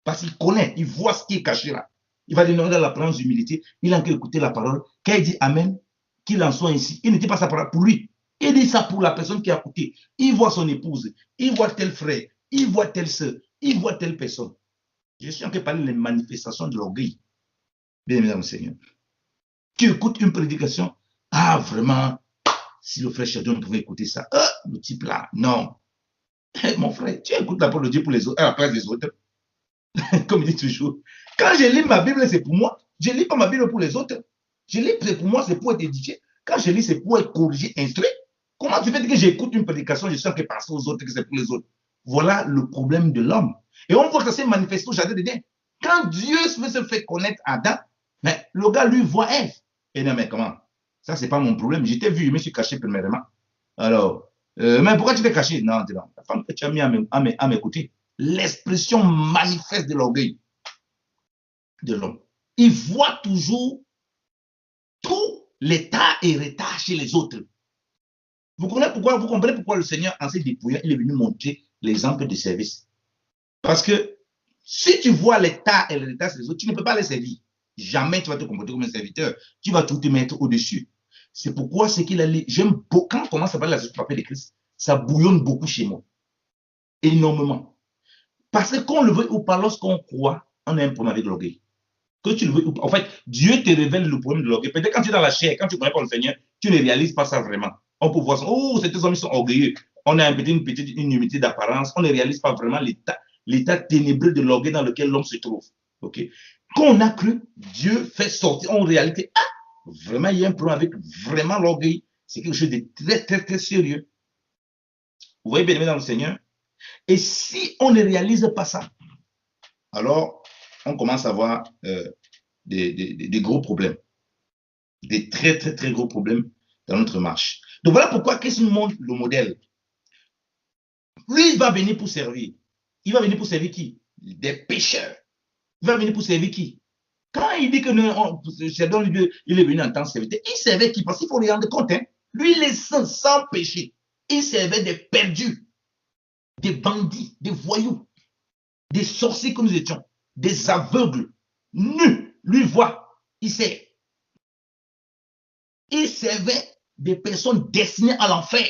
Parce qu'il connaît, il voit ce qui est caché là. Il va demander à l'apparence d'humilité. Il a qu'à écouter la parole. Quand il dit Amen, qu'il en soit ainsi. Il ne dit pas sa parole pour lui. Il dit ça pour la personne qui a écouté. Il voit son épouse, il voit tel frère, il voit telle soeur, il voit telle personne. Je suis en train de parler des manifestations de l'orgueil. Bien évidemment, Seigneur. Tu écoutes une prédication. Ah, vraiment, si le frère Sheldon pouvait écouter ça. Le type là, non. Mon frère, tu écoutes la parole de Dieu pour les autres, à la place des autres. Comme il dit toujours. Quand je lis ma Bible, c'est pour moi. Je ne lis pas ma Bible pour les autres. Je lis, c'est pour moi, c'est pour être édifié. Quand je lis, c'est pour être corrigé, instruit. Comment tu fais que j'écoute une prédication, je sens que passer aux autres, que c'est pour les autres. Voilà le problème de l'homme. Et on voit que ça s'est manifesté au jardin d'Éden. Quand Dieu se fait connaître Adam, mais le gars, lui, voit Ève. Et non, mais comment? Ça, c'est pas mon problème. Je t'ai vu, je me suis caché premièrement. Alors, mais pourquoi tu t'es caché? Non, non, la femme que tu as mis à mes côtés. L'expression manifeste de l'orgueil de l'homme. Il voit toujours tout l'état et retard chez les autres. Vous comprenez pourquoi le Seigneur, en se dépouillant, il est venu montrer l'exemple de service. Parce que si tu vois l'état et le retard chez les autres, tu ne peux pas les servir. Jamais tu vas te comporter comme un serviteur. Tu vas tout te mettre au-dessus. C'est pourquoi ce qu'il a dit, j'aime beaucoup, quand on commence à parler de la papier de Christ, ça bouillonne beaucoup chez moi. Énormément. Parce que qu'on le veut ou pas, lorsqu'on croit, on a un problème avec l'orgueil. Que tu le veux ou pas. En fait, Dieu te révèle le problème de l'orgueil. Peut-être quand tu es dans la chair, quand tu ne connais pas le Seigneur, tu ne réalises pas ça vraiment. On peut voir ça. Oh, ces hommes sont orgueilleux. On a une petite unité d'apparence. On ne réalise pas vraiment l'état ténébreux de l'orgueil dans lequel l'homme se trouve. Okay? Quand on a cru, Dieu fait sortir en réalité. Ah, vraiment, il y a un problème avec vraiment l'orgueil. C'est quelque chose de très, très, très sérieux. Vous voyez bien aimé dans le Seigneur. Et si on ne réalise pas ça, alors on commence à avoir des gros problèmes. Des très, très, très gros problèmes dans notre marche. Donc voilà pourquoi Christ nous montre le modèle. Lui, il va venir pour servir. Il va venir pour servir qui? Des pécheurs. Il va venir pour servir qui? Quand il dit que c'est dans Dieu, il est venu en tant que serviteur, il servait qui? Parce qu'il faut lui rendre compte, hein? Lui, il est sans péché. Il servait des perdus, des bandits, des voyous, des sorciers que nous étions, des aveugles, nus. Lui voit, il sert. Il servait des personnes destinées à l'enfer.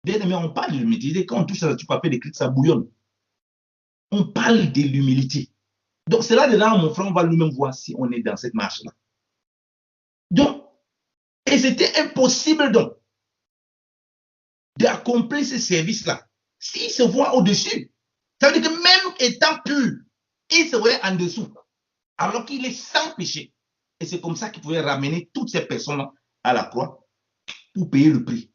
Bien aimé, on parle de l'humilité. Quand on touche à tu peux appeler des cris, ça bouillonne. On parle de l'humilité. Donc, c'est là-dedans, mon frère, on va lui-même voir si on est dans cette marche-là. Donc, et c'était impossible, donc, d'accomplir ce service-là s'il se voit au-dessus. Ça veut dire que même étant pur, il se voyait en dessous, alors qu'il est sans péché. Et c'est comme ça qu'il pouvait ramener toutes ces personnes-là à la croix pour payer le prix.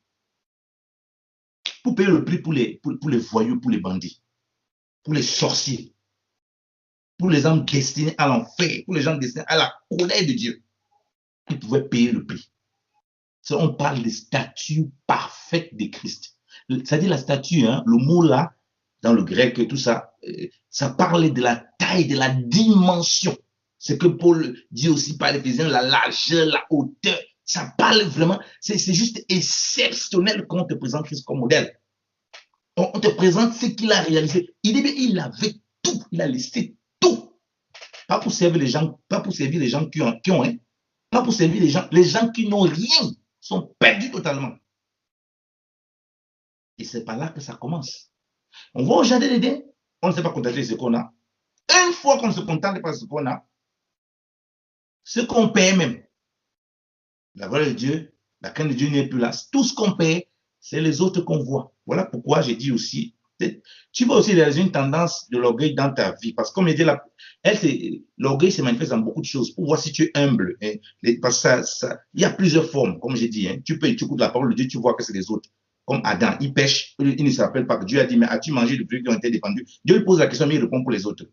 Pour payer le prix pour les voyous, pour les bandits, pour les sorciers, pour les gens destinés à l'enfer, pour les gens destinés à la colère de Dieu. Il pouvait payer le prix. On parle de statue parfaite de Christ. C'est-à-dire la statue, hein, le mot là, dans le grec et tout ça, ça parle de la taille, de la dimension. Ce que Paul dit aussi par l'Éphésiens, la largeur, la hauteur. Ça parle vraiment, c'est juste exceptionnel quand on te présente Christ comme modèle. On te présente ce qu'il a réalisé. Il avait tout, il a listé tout. Pas pour servir les gens, pas pour servir les gens qui ont hein, pas pour servir les gens qui n'ont rien, sont perdus totalement. Et c'est par là que ça commence. On va au jardin d'Éden, on ne sait pas contenter ce qu'on a. Une fois qu'on ne se contente pas de ce qu'on a, ce qu'on paie même, la gloire de Dieu, la crainte de Dieu n'est plus là. Tout ce qu'on paie, c'est les autres qu'on voit. Voilà pourquoi j'ai dit aussi, tu vas aussi dans une tendance de l'orgueil dans ta vie. Parce que comme je dit, l'orgueil se manifeste dans beaucoup de choses. Pour voir si tu es humble. Hein, parce que il y a plusieurs formes, comme j'ai dit. Hein, tu écoutes la parole de Dieu, tu vois que c'est les autres. Comme Adam, il pêche, il ne se rappelle pas que Dieu a dit, mais as-tu mangé le fruit qui ont été défendus? Dieu lui pose la question, mais il répond pour les autres.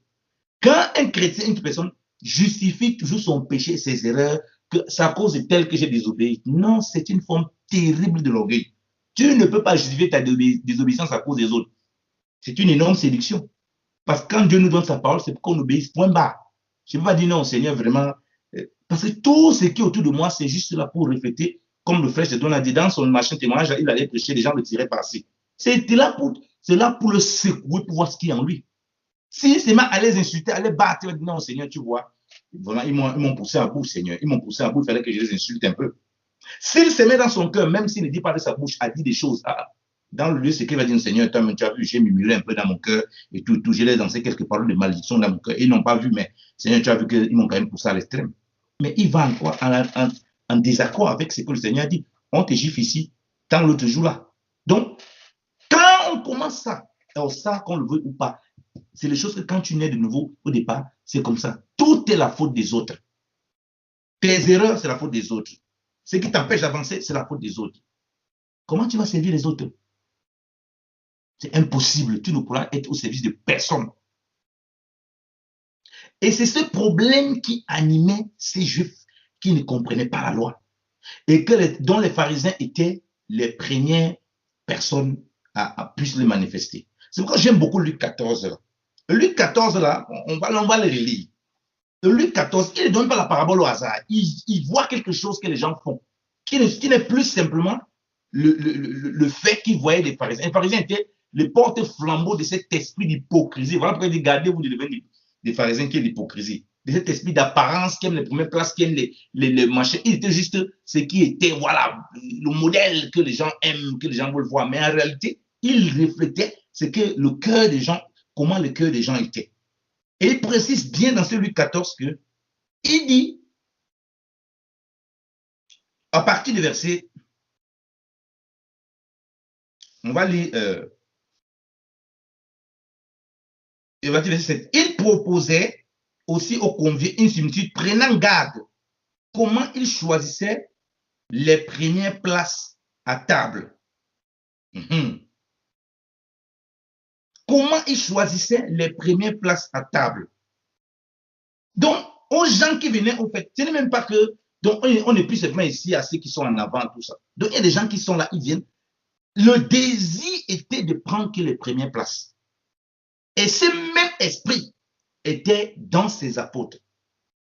Quand un chrétien, une personne, justifie toujours son péché, ses erreurs, que c'est à cause de tel que j'ai désobéi. Non, c'est une forme terrible de l'orgueil. Tu ne peux pas justifier ta désobéissance à cause des autres. C'est une énorme séduction. Parce que quand Dieu nous donne sa parole, c'est pour qu'on obéisse, point barre. Je ne peux pas dire non, Seigneur, vraiment. Parce que tout ce qui est autour de moi, c'est juste là pour refléter, comme le frère Jedon a dit dans son machin témoignage, il allait prêcher, les gens le tiraient par-ci. C'est là pour le secouer, pour voir ce qu'il y a en lui. S'il se met à les insulter, à les battre, il va dire non, Seigneur, tu vois, vraiment, ils m'ont poussé à bout, Seigneur. Ils m'ont poussé à bout, il fallait que je les insulte un peu. S'il se met dans son cœur, même s'il ne dit pas de sa bouche, a dit des choses, dans le lieu, c'est qu'il va dire, Seigneur, toi, tu as vu, j'ai murmuré un peu dans mon cœur et tout, j'ai lancé quelques paroles de malédiction dans mon cœur. Ils n'ont pas vu, mais Seigneur, tu as vu qu'ils m'ont quand même poussé à l'extrême. Mais il va encore en désaccord avec ce que le Seigneur dit. On te gifle ici, tant l'autre joue là. Donc, quand on commence ça, alors ça, qu'on le veut ou pas, c'est les choses que quand tu nais de nouveau, au départ, c'est comme ça. Tout est la faute des autres. Tes erreurs, c'est la faute des autres. Ce qui t'empêche d'avancer, c'est la faute des autres. Comment tu vas servir les autres? C'est impossible. Tu ne pourras être au service de personne. Et c'est ce problème qui animait ces Juifs qui ne comprenaient pas la loi et dont les pharisiens étaient les premières personnes à plus les manifester. C'est pourquoi j'aime beaucoup Luc 14. Là. Luc 14, là, on va le relire. Luc 14, il ne donne pas la parabole au hasard. Il voit quelque chose que les gens font, qui n'est plus simplement le fait qu'ils voyaient les pharisiens. Les pharisiens étaient les porte-flambeaux de cet esprit d'hypocrisie. Voilà pourquoi il dit, gardez-vous de devenir des pharisiens qui est l'hypocrisie. De cet esprit d'apparence qui aime les premières places, qui aime les machins. Il était juste ce qui était, voilà, le modèle que les gens aiment, que les gens veulent voir. Mais en réalité, il reflétait ce que le cœur des gens, comment le cœur des gens était. Et il précise bien dans ce Luc 14 que il dit, à partir du verset, on va lire, il proposait aussi aux conviés une similitude, prenant garde comment il choisissait les premières places à table. Comment il choisissait les premières places à table. Donc, aux gens qui venaient, en fait, ce n'est même pas que, donc on n'est plus seulement ici à ceux qui sont en avant, tout ça. Donc, il y a des gens qui sont là, ils viennent. Le désir était de prendre que les premières places. Et ce même esprit était dans ses apôtres.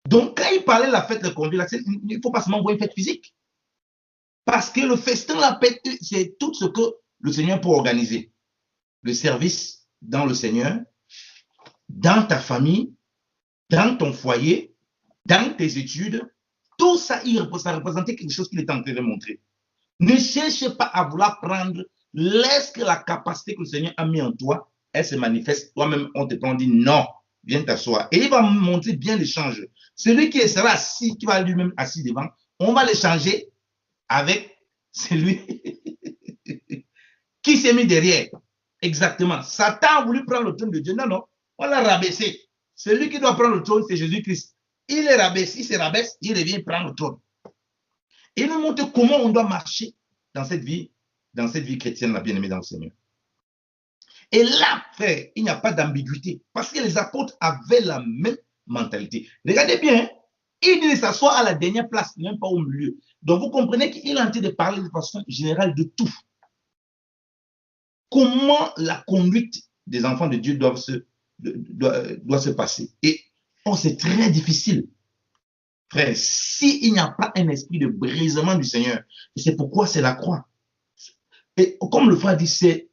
Donc, quand il parlait de la fête de convives, il ne faut pas seulement voir une fête physique. Parce que le festin, la fête, c'est tout ce que le Seigneur peut organiser. Le service dans le Seigneur, dans ta famille, dans ton foyer, dans tes études, tout ça, ça représentait quelque chose qu'il était en train de montrer. Ne cherche pas à vouloir prendre, laisse que la capacité que le Seigneur a mis en toi, elle se manifeste. Toi-même, on te prend, on dit non, viens t'asseoir. Et il va montrer bien l'échange. Celui qui sera assis, qui va lui-même assis devant, on va l'échanger avec celui qui s'est mis derrière. Exactement. Satan a voulu prendre le trône de Dieu. Non, non, on l'a rabaissé. Celui qui doit prendre le trône, c'est Jésus-Christ. Il est rabaissé, il se rabaisse, il revient prendre le trône. Et il nous montre comment on doit marcher dans cette vie chrétienne, la bien-aimée dans le Seigneur. Et là, frère, il n'y a pas d'ambiguïté, parce que les apôtres avaient la même mentalité. Regardez bien, il dit de s'asseoir à la dernière place, même pas au milieu. Donc vous comprenez qu'il est en train de parler de façon générale de tout. Comment la conduite des enfants de Dieu doit se passer. Et c'est très difficile. Frère, s'il n'y a pas un esprit de brisement du Seigneur, c'est pourquoi c'est la croix. Et comme le frère dit, c'est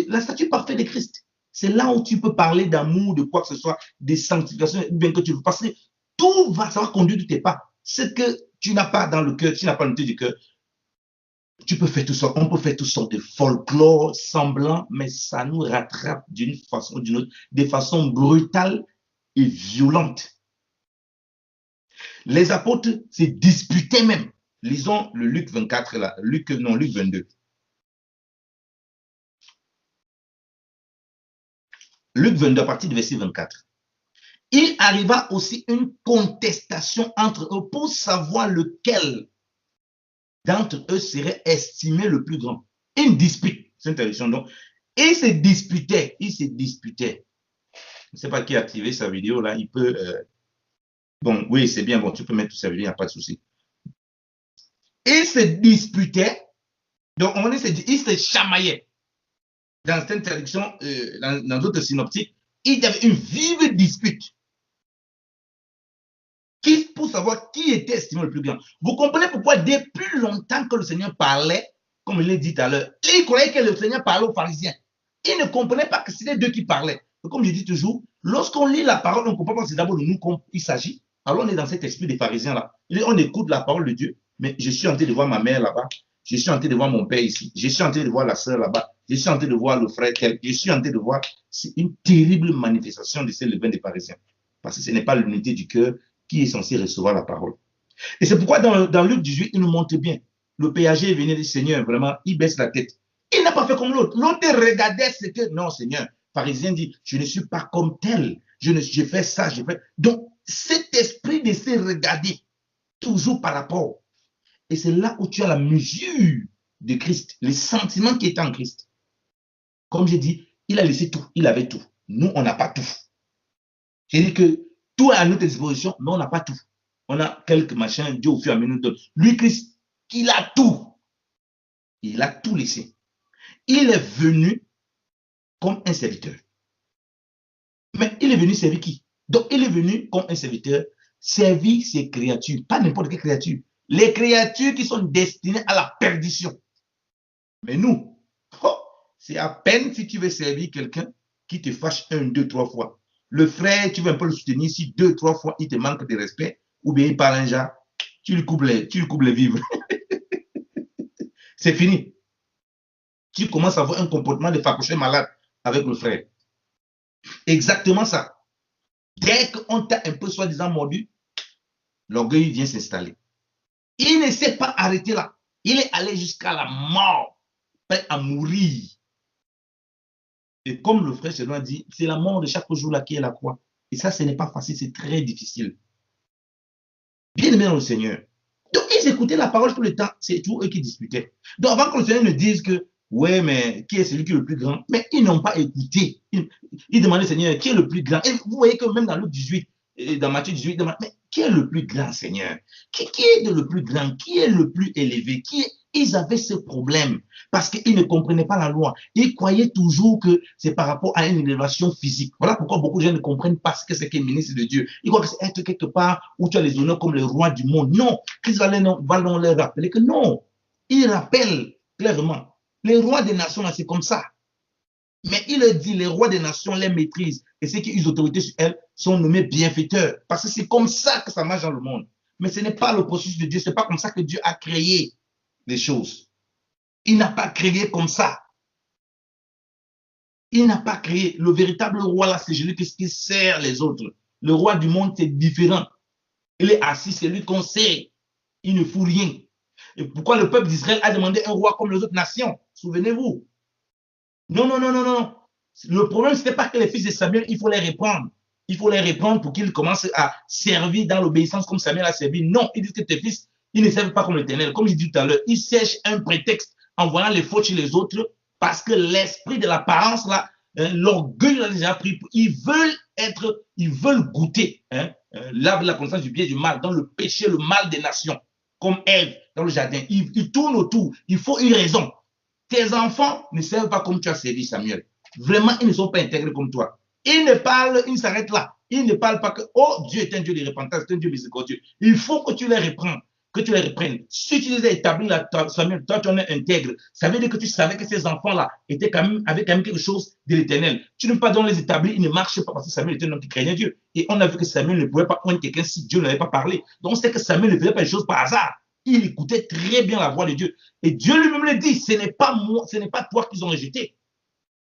la statue parfaite de Christ. C'est là où tu peux parler d'amour, de quoi que ce soit, de sanctification, bien que tu veux passer. Tout va, ça va conduire de tes pas. Ce que tu n'as pas dans le cœur, tu n'as pas l'unité du cœur, tu peux faire tout ça. On peut faire tout sortes de folklore semblant, mais ça nous rattrape d'une façon ou d'une autre, de façon brutale et violente. Les apôtres se disputaient même. Lisons le Luc 24, là, Luc 22. Luc 22, à partir du verset 24. Il arriva aussi une contestation entre eux pour savoir lequel d'entre eux serait estimé le plus grand. Une dispute, c'est une traduction donc. Ils se disputaient. Je ne sais pas qui a activé sa vidéo là, il peut... Bon, oui, c'est bien, bon, tu peux mettre tout ça, il n'y a pas de souci. Ils se disputaient, donc on dit, ils se chamaillaient. Dans certaines traductions, dans d'autres synoptiques, il y avait une vive dispute pour savoir qui était estimé le plus grand. Vous comprenez pourquoi depuis longtemps que le Seigneur parlait, comme il l'a dit tout à l'heure, il croyait que le Seigneur parlait aux pharisiens. Il ne comprenait pas que c'était d'eux qui parlaient. Et comme je dis toujours, lorsqu'on lit la parole, on ne comprend pas que c'est d'abord de nous qu'il s'agit. Alors on est dans cet esprit des pharisiens là. On écoute la parole de Dieu, mais je suis en train de voir ma mère là-bas, je suis en train de voir mon père ici, je suis en train de voir la sœur là-bas, je suis en train de voir le frère tel, je suis en train de voir. C'est une terrible manifestation de ce levain des pharisiens. Parce que ce n'est pas l'unité du cœur qui est censé recevoir la parole. Et c'est pourquoi dans Luc 18, il nous montre bien. Le péager est venu du Seigneur, vraiment, il baisse la tête. Il n'a pas fait comme l'autre. L'autre regardait ce que, non Seigneur, pharisien dit, je ne suis pas comme tel, je fais ça, je fais. Donc, cet esprit de se regarder, toujours par rapport. Et c'est là où tu as la mesure de Christ, les sentiments qui étaient en Christ. Comme j'ai dit, il a laissé tout, il avait tout. Nous, on n'a pas tout. J'ai dit que tout est à notre disposition, mais on n'a pas tout. On a quelques machins, Dieu au fur et à mesure nous donne. Lui, Christ, il a tout. Il a tout laissé. Il est venu comme un serviteur. Mais il est venu servir qui? Donc, il est venu comme un serviteur, servir ses créatures, pas n'importe quelle créature. Les créatures qui sont destinées à la perdition. Mais nous, c'est à peine si tu veux servir quelqu'un qui te fâche 1, 2, 3 fois. Le frère, tu veux un peu le soutenir, si 2, 3 fois il te manque de respect, ou bien il parle un genre, tu lui coupes les vivres. C'est fini. Tu commences à avoir un comportement de facoché malade avec le frère. Exactement ça. Dès qu'on t'a un peu soi-disant mordu, l'orgueil vient s'installer. Il ne s'est pas arrêté là. Il est allé jusqu'à la mort, prêt à mourir. Et comme le frère Chédouin dit, c'est la mort de chaque jour là qui est la croix. Et ça, ce n'est pas facile, c'est très difficile. Bien aimé dans le Seigneur. Donc, ils écoutaient la parole tout le temps. C'est toujours eux qui disputaient. Donc, avant que le Seigneur ne dise que, ouais, mais qui est celui qui est le plus grand? Mais ils n'ont pas écouté. Ils demandaient au Seigneur, qui est le plus grand? Et vous voyez que même dans Luc 18, dans Matthieu 18, mais qui est le plus grand, Seigneur? Qui est le plus grand? Qui est le plus élevé? Ils avaient ce problème parce qu'ils ne comprenaient pas la loi. Ils croyaient toujours que c'est par rapport à une élévation physique. Voilà pourquoi beaucoup de gens ne comprennent pas ce que c'est qu'un ministre de Dieu. Ils croient que c'est être quelque part où tu as les honneurs comme le roi du monde. Non, Christ va leur rappeler que non. Il rappelle clairement, les rois des nations, c'est comme ça. Mais il dit, les rois des nations les maîtrisent et ceux qui ont autorité sur elles sont nommés bienfaiteurs. Parce que c'est comme ça que ça marche dans le monde. Mais ce n'est pas le processus de Dieu. Ce n'est pas comme ça que Dieu a créé les choses. Il n'a pas créé comme ça. Il n'a pas créé. Le véritable roi, là, c'est celui qui sert les autres. Le roi du monde, c'est différent. Il est assis, c'est lui qu'on sert. Il ne fout rien. Et pourquoi le peuple d'Israël a demandé un roi comme les autres nations? Souvenez-vous. Non, non, non, non, non. Le problème, ce n'était pas que les fils de Samuel, il faut les reprendre. Il faut les reprendre pour qu'ils commencent à servir dans l'obéissance comme Samuel a servi. Non, ils disent que tes fils, ils ne servent pas comme l'Éternel. Comme j'ai dit tout à l'heure, ils cherchent un prétexte en voyant les fautes chez les autres parce que l'esprit de l'apparence, là, l'orgueil l'a déjà pris. Ils veulent goûter l'arbre de la connaissance du bien et du mal, dans le péché, le mal des nations, comme Ève dans le jardin. Ils tournent autour. Il faut une raison. Tes enfants ne servent pas comme tu as servi, Samuel. Vraiment, ils ne sont pas intégrés comme toi. Ils ne parlent, ils s'arrêtent là. Ils ne parlent pas que, oh, Dieu est un Dieu de repentance, c'est un Dieu miséricordieux. Il faut que tu les reprennes. Que tu les reprennes. Si tu les as établis là, Samuel, toi, tu en es intègre. Ça veut dire que tu savais que ces enfants-là avaient quand même quelque chose de l'éternel. Tu ne peux pas donc les établir, ils ne marchent pas parce que Samuel était un homme qui craignait Dieu. Et on a vu que Samuel ne pouvait pas prendre quelqu'un si Dieu n'avait pas parlé. Donc, c'est que Samuel ne faisait pas les choses par hasard. Il écoutait très bien la voix de Dieu. Et Dieu lui-même le dit, ce n'est pas moi, ce n'est pas toi qu'ils ont rejeté.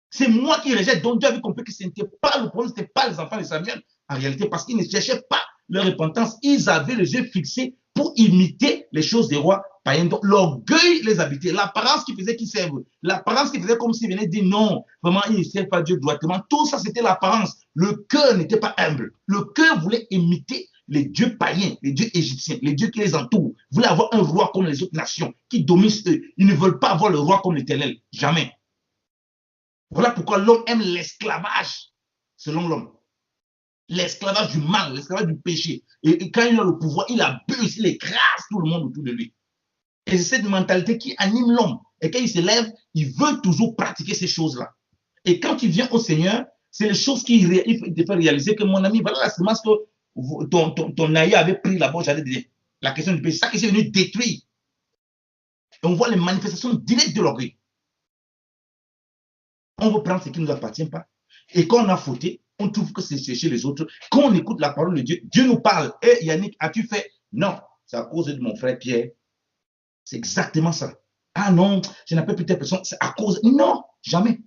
C'est moi qui rejette. Donc Dieu avait compris que ce n'était pas le problème, ce n'était pas les enfants de Samuel, en réalité, parce qu'ils ne cherchaient pas leur repentance. Ils avaient les yeux fixés pour imiter les choses des rois païens. Donc l'orgueil les habitait. L'apparence qui faisait qu'ils servent. L'apparence qui faisait comme s'ils venaient dire non, vraiment, ils ne servent pas Dieu droitement. Tout ça, c'était l'apparence. Le cœur n'était pas humble. Le cœur voulait imiter les dieux païens, les dieux égyptiens, les dieux qui les entourent. Voulaient avoir un roi comme les autres nations, qui dominent eux. Ils ne veulent pas avoir le roi comme l'Éternel. Jamais. Voilà pourquoi l'homme aime l'esclavage, selon l'homme. L'esclavage du mal, l'esclavage du péché. Et quand il a le pouvoir, il abuse, il écrase tout le monde autour de lui. Et c'est cette mentalité qui anime l'homme. Et quand il se lève, il veut toujours pratiquer ces choses-là. Et quand il vient au Seigneur, c'est les choses qu'il te fait réaliser que mon ami, voilà la semence que ton aïe avait pris là-bas, j'allais dire, la question du péché, ça qui est venu détruire. Et on voit les manifestations directes de l'orgueil. On veut prendre ce qui ne nous appartient pas. Et quand on a fauté, on trouve que c'est chez les autres. Quand on écoute la parole de Dieu, Dieu nous parle. Hé, Yannick, as-tu fait? Non, c'est à cause de mon frère Pierre. C'est exactement ça. Ah non, je n'appelle plus telle personne, c'est à cause. Non, jamais.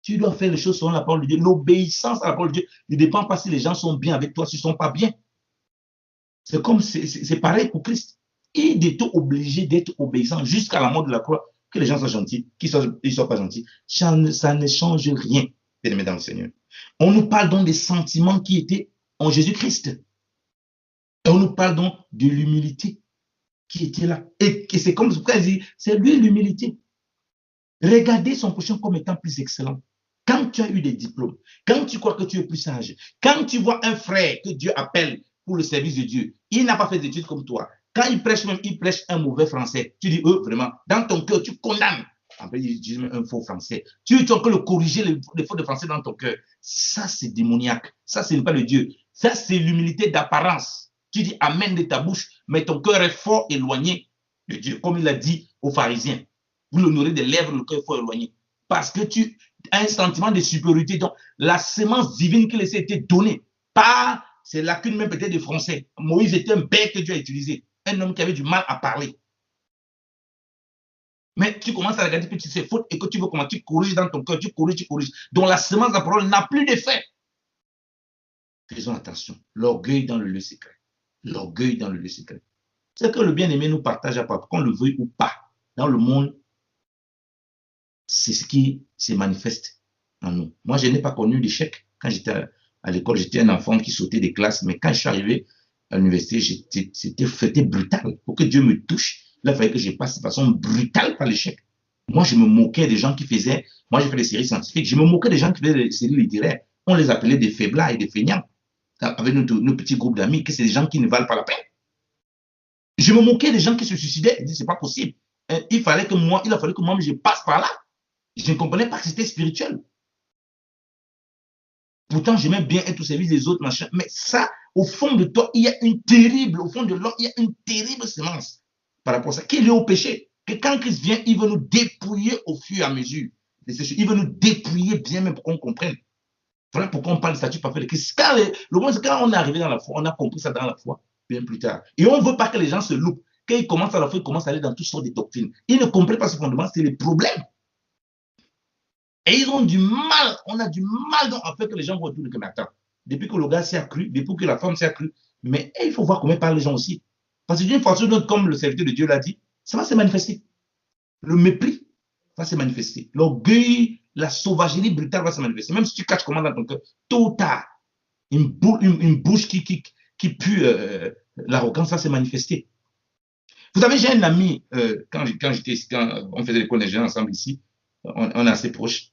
Tu dois faire les choses selon la parole de Dieu. L'obéissance à la parole de Dieu ne dépend pas si les gens sont bien avec toi, s'ils ne sont pas bien. C'est comme, c'est pareil pour Christ. Il est obligé d'être obéissant jusqu'à la mort de la croix. Que les gens soient gentils, qu'ils ne soient pas gentils. Ça ne change rien, bien-aimés dans le Seigneur. On nous parle donc des sentiments qui étaient en Jésus-Christ. Et on nous parle donc de l'humilité qui était là. Et c'est comme ce qu'il dit, c'est lui l'humilité. Regardez son prochain comme étant plus excellent. Quand tu as eu des diplômes, quand tu crois que tu es plus sage, quand tu vois un frère que Dieu appelle pour le service de Dieu, il n'a pas fait d'études comme toi. Quand il prêche même, il prêche un mauvais français. Tu dis, vraiment, dans ton cœur, tu condamnes. Après, il dit un faux français. Tu es en train de corriger les fautes de français dans ton cœur. Ça, c'est démoniaque. Ça, ce n'est pas le Dieu. Ça, c'est l'humilité d'apparence. Tu dis amen de ta bouche, mais ton cœur est fort éloigné de Dieu. Comme il a dit aux pharisiens. Vous l'honorez des lèvres, le cœur fort éloigné. Parce que tu as un sentiment de supériorité. Donc, la sémence divine qui les a été donnée par ces lacunes même peut-être des Français. Moïse était un bête que Dieu a utilisé. Un homme qui avait du mal à parler. Mais tu commences à regarder que tu sais faute et que tu veux comment tu corriges dans ton cœur, tu corriges. Donc la semence de la parole n'a plus d'effet. Faisons attention. L'orgueil dans le lieu secret. L'orgueil dans le lieu secret. C'est que le bien-aimé nous partage à part, qu'on le veuille ou pas. Dans le monde, c'est ce qui se manifeste en nous. Moi, je n'ai pas connu d'échec. Quand j'étais à l'école, j'étais un enfant qui sautait des classes, mais quand je suis arrivé à l'université, c'était brutal. Pour que Dieu me touche, il fallait que je passe de façon brutale par l'échec. Moi, je me moquais des gens qui faisaient, moi j'ai fait des séries scientifiques, je me moquais des gens qui faisaient des séries littéraires. On les appelait des faiblards et des feignants. avec nos petits groupes d'amis, que c'est des gens qui ne valent pas la peine. Je me moquais des gens qui se suicidaient. Je dis, c'est pas possible. Il a fallu que moi, je passe par là. Je ne comprenais pas que c'était spirituel. Pourtant, j'aimais bien être au service des autres, machin. Mais ça, au fond de toi, il y a une terrible, au fond de l'homme, il y a une terrible semence par rapport à ça, qui est liée au péché. Que quand Christ vient, il veut nous dépouiller au fur et à mesure. Il veut nous dépouiller bien même pour qu'on comprenne. Voilà pourquoi on parle de statut parfait de Christ. Car le moment, c'est quand on est arrivé dans la foi, on a compris ça dans la foi, bien plus tard. Et on ne veut pas que les gens se loupent. Quand ils commencent à la foi, ils commencent à aller dans toutes sortes de doctrines. Ils ne comprennent pas ce fondement, c'est les problèmes. Et ils ont du mal, on a du mal à faire que les gens voient tout le mais attends, depuis que le gars s'est accru, depuis que la femme s'est accrue, mais il faut voir comment parlent les gens aussi. Parce que d'une façon ou d'une autre, comme le serviteur de Dieu l'a dit, ça va se manifester. Le mépris va se manifester. L'orgueil, la sauvagerie brutale va se manifester. Même si tu caches comment dans ton cœur, tôt ou tard, une bouche qui pue l'arrogance va se manifester. Vous savez, j'ai un ami, quand on faisait l'école d'ingénieur ensemble ici, on est assez proches.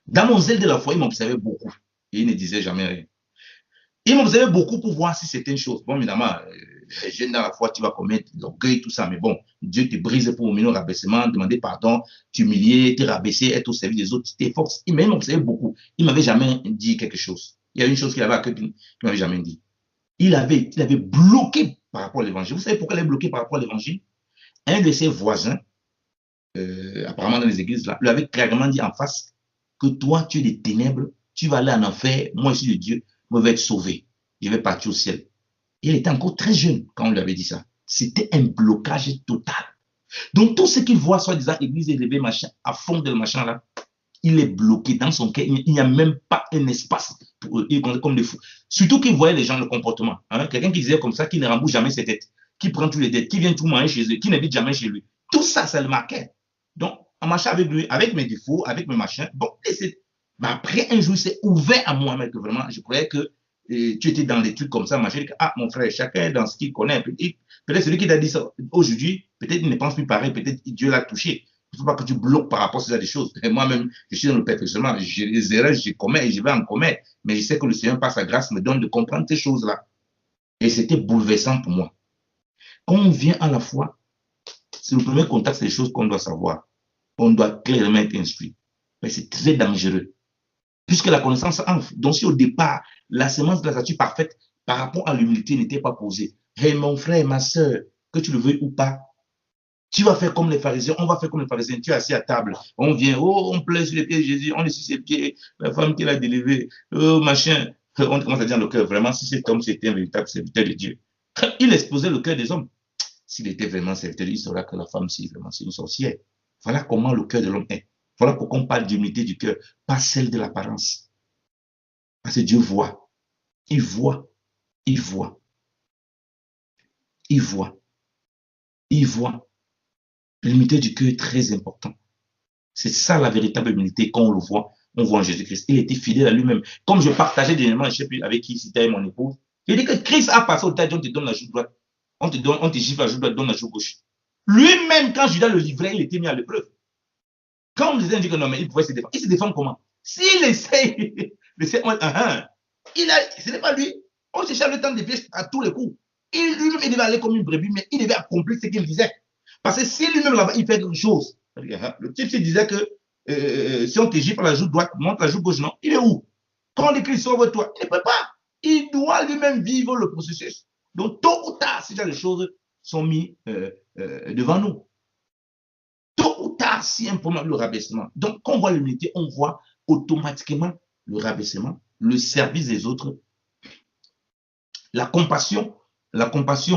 Dans mon zèle de la foi, il m'observait beaucoup. Et il ne disait jamais rien. Il m'observait beaucoup pour voir si c'était une chose. Bon, évidemment, jeune dans la foi, tu vas commettre l'orgueil, tout ça. Mais bon, Dieu te brise pour mener au rabaissement, demander pardon, t'humilier, te rabaisser, être au service des autres, tu t'efforces. Il m'observait beaucoup. Il ne m'avait jamais dit quelque chose. Il y a une chose qu'il avait à cœur qu'il ne m'avait jamais dit. Il avait bloqué par rapport à l'évangile. Vous savez pourquoi il est bloqué par rapport à l'évangile? Un de ses voisins, apparemment dans les églises, là, lui avait clairement dit en face que toi, tu es des ténèbres, tu vas aller en enfer, moi, je suis de Dieu, je vais être sauvé, je vais partir au ciel. Il était encore très jeune quand on lui avait dit ça. C'était un blocage total. Donc, tout ce qu'il voit, soi-disant, église élevée, machin, à fond de machin là, il est bloqué dans son cœur. Il n'y a même pas un espace pour eux, comme des fous. Surtout qu'il voyait les gens, le comportement. Hein? Quelqu'un qui disait comme ça, qui ne rembourse jamais ses dettes, qui prend tous les dettes, qui vient tout manger chez eux, qui n'habite jamais chez lui. Tout ça, ça le marquait. Donc, en marchant avec lui, avec mes défauts, avec mes machins, bon, mais après, un jour, il s'est ouvert à moi, mec, vraiment, je croyais que tu étais dans des trucs comme ça, machin. Ah, mon frère, chacun est dans ce qu'il connaît. Peut-être celui qui t'a dit ça aujourd'hui, peut-être il ne pense plus pareil, peut-être Dieu l'a touché. Il ne faut pas que tu bloques par rapport à ces choses. Moi-même, je suis dans le perfectionnement. J'ai les erreurs, je commets et je vais en commettre. Mais je sais que le Seigneur, par sa grâce, me donne de comprendre ces choses-là. Et c'était bouleversant pour moi. Quand on vient à la foi, c'est le premier contact, c'est les choses qu'on doit savoir. On doit clairement être instruit. Mais c'est très dangereux. Puisque la connaissance entre. Donc, si au départ, la semence de la statue parfaite par rapport à l'humilité n'était pas posée, hey, mon frère, ma soeur, que tu le veuilles ou pas, tu vas faire comme les pharisiens, on va faire comme les pharisiens, tu es assis à table, on vient, oh, on pleure sur les pieds de Jésus, on est sur ses pieds, la femme qui l'a délivré, oh, machin, on commence à dire dans le cœur, vraiment, si cet homme c'était un véritable serviteur de Dieu, il exposait le cœur des hommes. S'il était vraiment serviteur, il saura que la femme, c'est vraiment une sorcière. Voilà comment le cœur de l'homme est. Voilà pourquoi on parle d'humilité du cœur, pas celle de l'apparence. Parce que Dieu voit, il voit, il voit, il voit, il voit. L'humilité du cœur est très importante. C'est ça la véritable humilité. Quand on le voit, on voit en Jésus-Christ. Il était fidèle à lui-même. Comme je partageais dernièrement, je ne sais plus avec qui c'était mon épouse, il dit que Christ a passé au tas, on te donne la joue droite. On te gifle la joue droite, donne la joue gauche. Lui-même, quand Judas le livrait, il était mis à l'épreuve. Quand on disait, on dit que non, mais il pouvait se défendre. Il se défend comment? S'il essaye, ce n'est pas lui. On cherchait le temps de piège à tous les coups. Lui-même, il devait aller comme une brebis, mais il devait accomplir ce qu'il disait. Parce que si lui-même là-bas, il fait quelque chose, le type s'il disait que si on te gifle la joue droite, monte la joue gauche, non, il est où? Quand on écrit sauve-toi, il ne peut pas. Il doit lui-même vivre le processus. Donc, tôt ou tard, ces genre de choses sont mis devant nous. Tôt ou tard, si un problème, le rabaissement. Donc, quand on voit l'humilité, on voit automatiquement le rabaissement, le service des autres, la compassion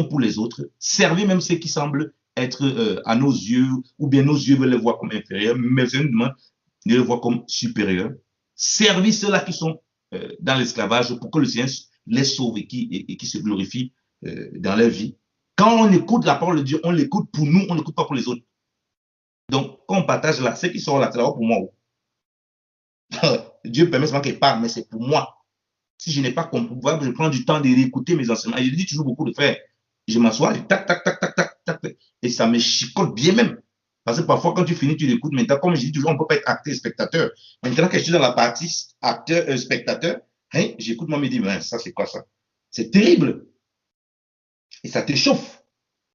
pour les autres, servir même ceux qui semblent être à nos yeux, ou bien nos yeux veulent les voir comme inférieurs, mais seulement les voir comme supérieurs. Servir ceux-là qui sont dans l'esclavage pour que le Seigneur les sauve et qui se glorifie dans leur vie. Quand on écoute la parole de Dieu, on l'écoute pour nous, on n'écoute pas pour les autres. Donc, quand on partage là, ceux qui sont là, c'est là pour moi. Dieu permet seulement qu'ils parlent, mais c'est pour moi. Si je n'ai pas compris, je prends du temps de réécouter mes enseignements. Et je dis toujours beaucoup de frères. Je m'assois, tac, tac, tac, tac, tac, tac, et ça me chicote bien même. Parce que parfois, quand tu finis, tu l'écoutes. Maintenant, comme je dis toujours, on ne peut pas être acteur et spectateur. Maintenant que je suis dans la partie acteur-spectateur, Hein? J'écoute moi me dire, mais ça c'est quoi ça? C'est terrible. Et ça te chauffe.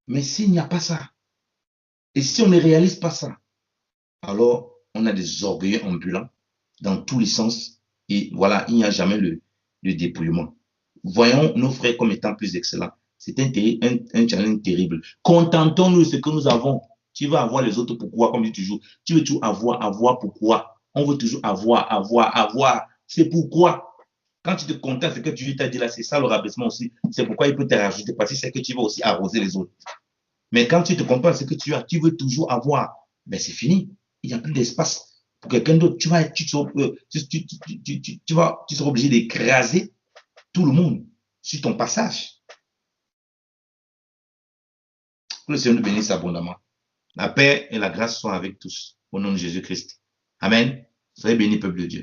Mais s'il n'y a pas ça, et si on ne réalise pas ça, alors on a des orgueils ambulants dans tous les sens. Et voilà, il n'y a jamais le dépouillement. Voyons nos frères comme étant plus excellents. C'est un challenge terrible. Contentons-nous de ce que nous avons. Tu veux avoir les autres pourquoi, comme je dis toujours. Tu veux toujours avoir pourquoi. On veut toujours avoir. C'est pourquoi. Quand tu te contentes de ce que tu t'as dit là, c'est ça le rabaissement aussi. C'est pourquoi il peut te rajouter parce que c'est que tu veux aussi arroser les autres. Mais quand tu te contentes de ce que tu as, tu veux toujours avoir. Mais c'est fini. Il n'y a plus d'espace pour quelqu'un d'autre. Tu seras obligé d'écraser tout le monde sur ton passage. Que le Seigneur nous bénisse abondamment. La paix et la grâce soient avec tous. Au nom de Jésus-Christ. Amen. Soyez bénis, peuple de Dieu.